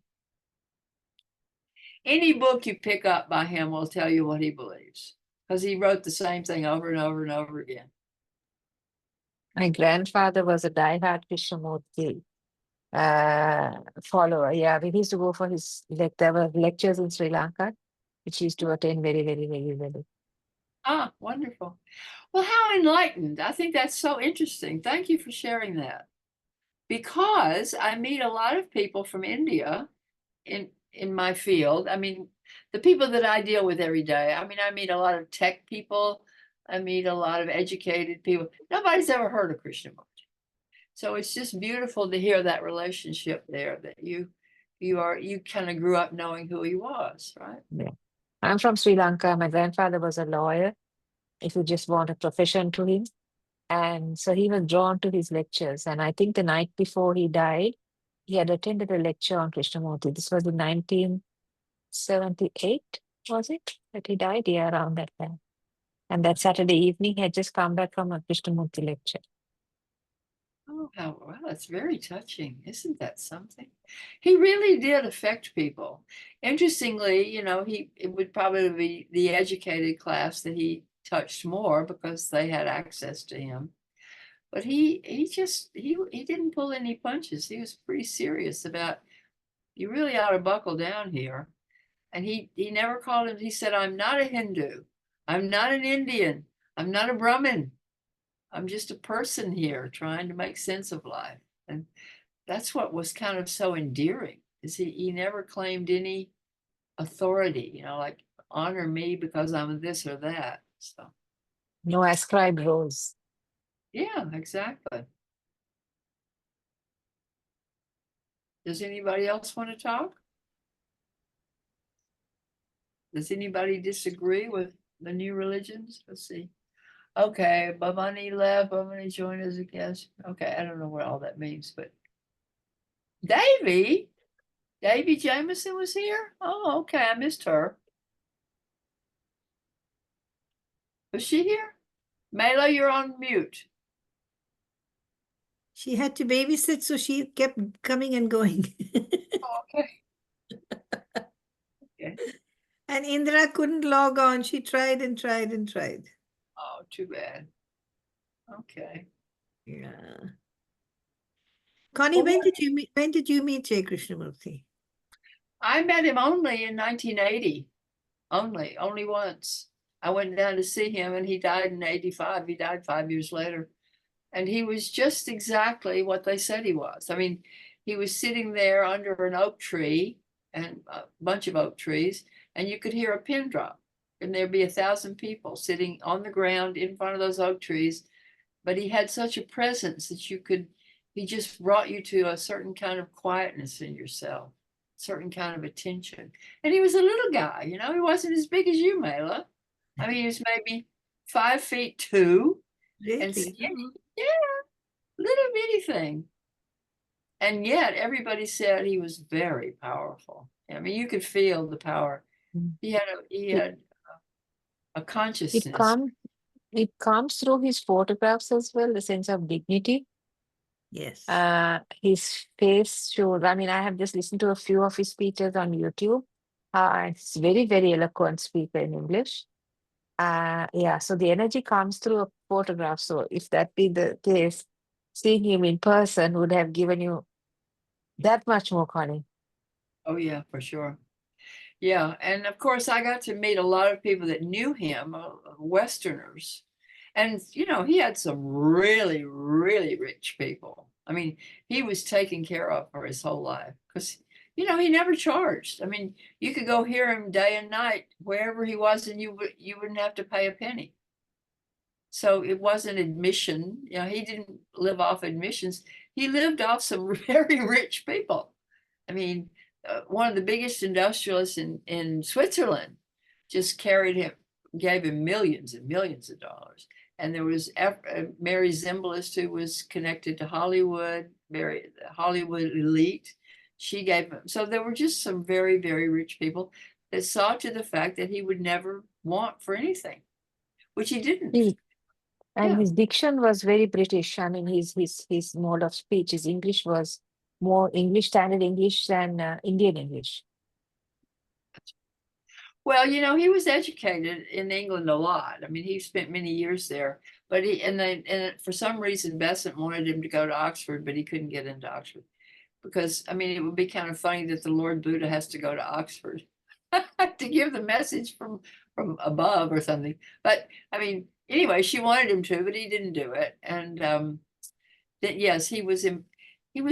Any book you pick up by him will tell you what he believes, because he wrote the same thing over and over and over again. My grandfather was a diehard Krishnamurti follower. Yeah, we used to go for his, like, there were lectures in Sri Lanka, which he used to attend very, very, very, very. Ah, wonderful. Well, how enlightened. I think that's so interesting. Thank you for sharing that. Because I meet a lot of people from India in my field. I mean, the people that I deal with every day. I mean, I meet a lot of tech people. I meet a lot of educated people. Nobody's ever heard of Krishnamurti. So it's just beautiful to hear that relationship there, that you kind of grew up knowing who he was, right? Yeah. I'm from Sri Lanka. My grandfather was a lawyer, if you just want a profession to him. And so he was drawn to his lectures. And I think the night before he died, he had attended a lecture on Krishnamurti. This was in 1978, was it? That he died? Yeah, around that time. And that Saturday evening, he had just come back from a Krishnamurti lecture. Oh, how well, that's very touching. Isn't that something? He really did affect people. Interestingly, you know, it would probably be the educated class that he touched more because they had access to him. But he didn't pull any punches. He was pretty serious about, you really ought to buckle down here. And he never called him, he said, I'm not a Hindu. I'm not an Indian. I'm not a Brahmin. I'm just a person here trying to make sense of life. And that's what was kind of so endearing, is he never claimed any authority, you know, like honor me because I'm this or that. So No ascribed roles. yeah, exactly. Does anybody else want to talk? Does anybody disagree with the new religions? Let's see. Okay, Bhavani left. Bhavani joined as a guest. Okay, I don't know what all that means, but Davy Jameson was here. Oh, okay, I missed her. Was she here? Mela, you're on mute. She had to babysit, so she kept coming and going. Oh, okay. Okay. And Indra couldn't log on. She tried and tried and tried. Oh, too bad. Okay. Yeah. Connie, Well, when did you meet Jay Krishnamurti? I met him only in 1980. Only once. I went down to see him and he died in 85. He died 5 years later. And he was just exactly what they said he was. I mean, he was sitting there under an oak tree and a bunch of oak trees, and you could hear a pin drop. And there'd be 1,000 people sitting on the ground in front of those oak trees. But he had such a presence that he just brought you to a certain kind of quietness in yourself, certain kind of attention. And he was a little guy, you know, he wasn't as big as you, Mela. I mean, he was maybe 5'2" and Really? skinny. Yeah, little bitty thing. And yet everybody said he was very powerful. I mean, you could feel the power. He had a consciousness. It comes through his photographs as well, the sense of dignity. Yes. His face shows, I mean, I have just listened to a few of his speeches on YouTube. It's very, very eloquent speaker in English. Yeah, so the energy comes through a photograph. So if that be the case, seeing him in person would have given you that much more, Connie. Oh yeah, for sure. Yeah, and of course I got to meet a lot of people that knew him, Westerners. And you know, he had some really, really rich people. I mean, he was taken care of for his whole life because you know, he never charged. I mean, you could go hear him day and night wherever he was and you wouldn't have to pay a penny. So it wasn't admission. You know, he didn't live off admissions. He lived off some very rich people. I mean, one of the biggest industrialists in Switzerland just carried him, gave him millions and millions of dollars. And there was Mary Zimbalist, who was connected to Hollywood, the Hollywood elite. She gave him. So there were just some very, very rich people that saw to the fact that he would never want for anything, which he didn't. And Yeah. his diction was very British. I mean, his mode of speech, his English was more English, standard English than Indian English. Well, you know, he was educated in England a lot. I mean, he spent many years there, but for some reason, Besant wanted him to go to Oxford, but he couldn't get into Oxford because, I mean, it would be kind of funny that the Lord Buddha has to go to Oxford to give the message from above or something. But I mean, anyway, she wanted him to, but he didn't do it. And yes, he was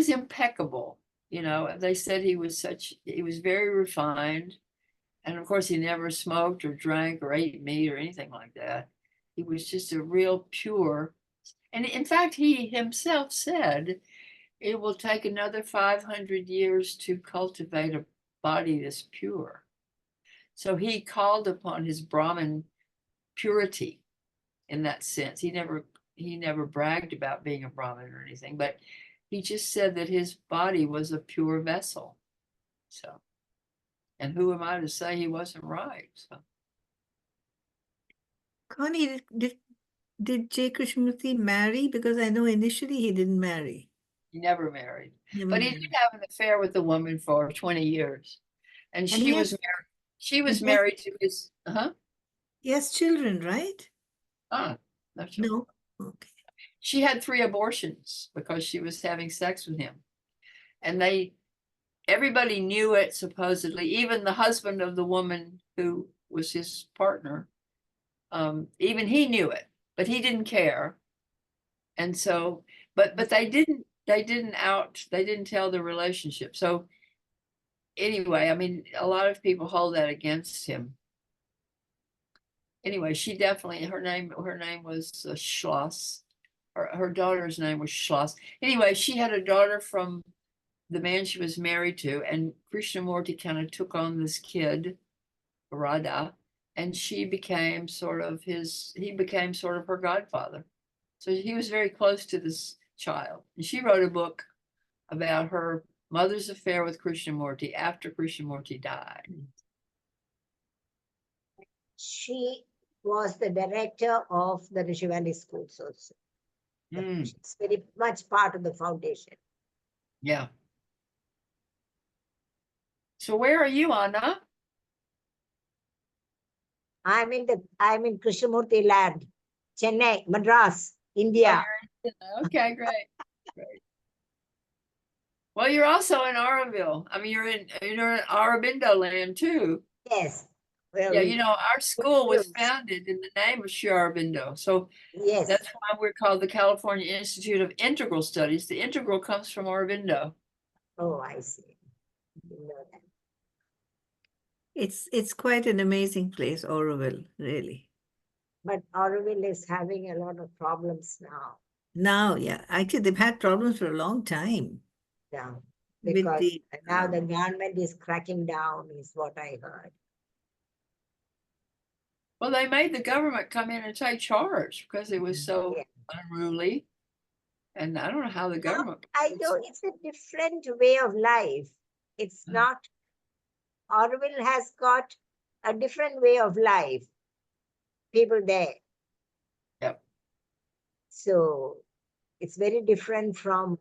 impeccable. You know, they said he was very refined. And of course, he never smoked or drank or ate meat or anything like that. He was just a real pure. And in fact, he himself said it will take another 500 years to cultivate a body that's pure. So he called upon his Brahmin purity in that sense. He never bragged about being a Brahmin or anything, but he just said that his body was a pure vessel. So, and who am I to say he wasn't right? So. Connie, did J. Krishnamurti marry? Because I know initially he didn't marry. He never married. Never But he married. did have an affair with a woman for 20 years. And And she he was has- married. She was he has- married to his He has children, right? No children. No. Okay. She had 3 abortions because she was having sex with him. And everybody knew it supposedly, even the husband of the woman who was his partner. Even he knew it, but he didn't care. And so, but they didn't tell the relationship. So anyway, I mean, a lot of people hold that against him. Anyway, she definitely, her name was Schloss. Her daughter's name was Schloss. Anyway, she had a daughter from the man she was married to, and Krishnamurti kind of took on this kid, Radha, and he became sort of her godfather. So he was very close to this child. And she wrote a book about her mother's affair with Krishnamurti after Krishnamurti died. She was the director of the Rishi Valley schools also. She's very much part of the foundation. Yeah. So where are you, Anna? I'm in Krishnamurti land, Chennai, Madras, India. Okay, great. Well, you're also in Auroville. I mean, you're in Aurobindo land too. Yes. Well, yeah, you know, our school was founded in the name of Sri Aurobindo. So yes, that's why we're called the California Institute of Integral Studies. The integral comes from Aurobindo. Oh, I see. You know that. It's quite an amazing place, Auroville, really. But Auroville is having a lot of problems now. Now, yeah. Actually, they've had problems for a long time. Yeah. With Because the, now the government is cracking down, is what I heard. Well, they made the government come in and take charge because it was so unruly. And I don't know how the government. I know it's a different way of life. It's not. Auroville has got a different way of life. People there. Yep. So It's very different from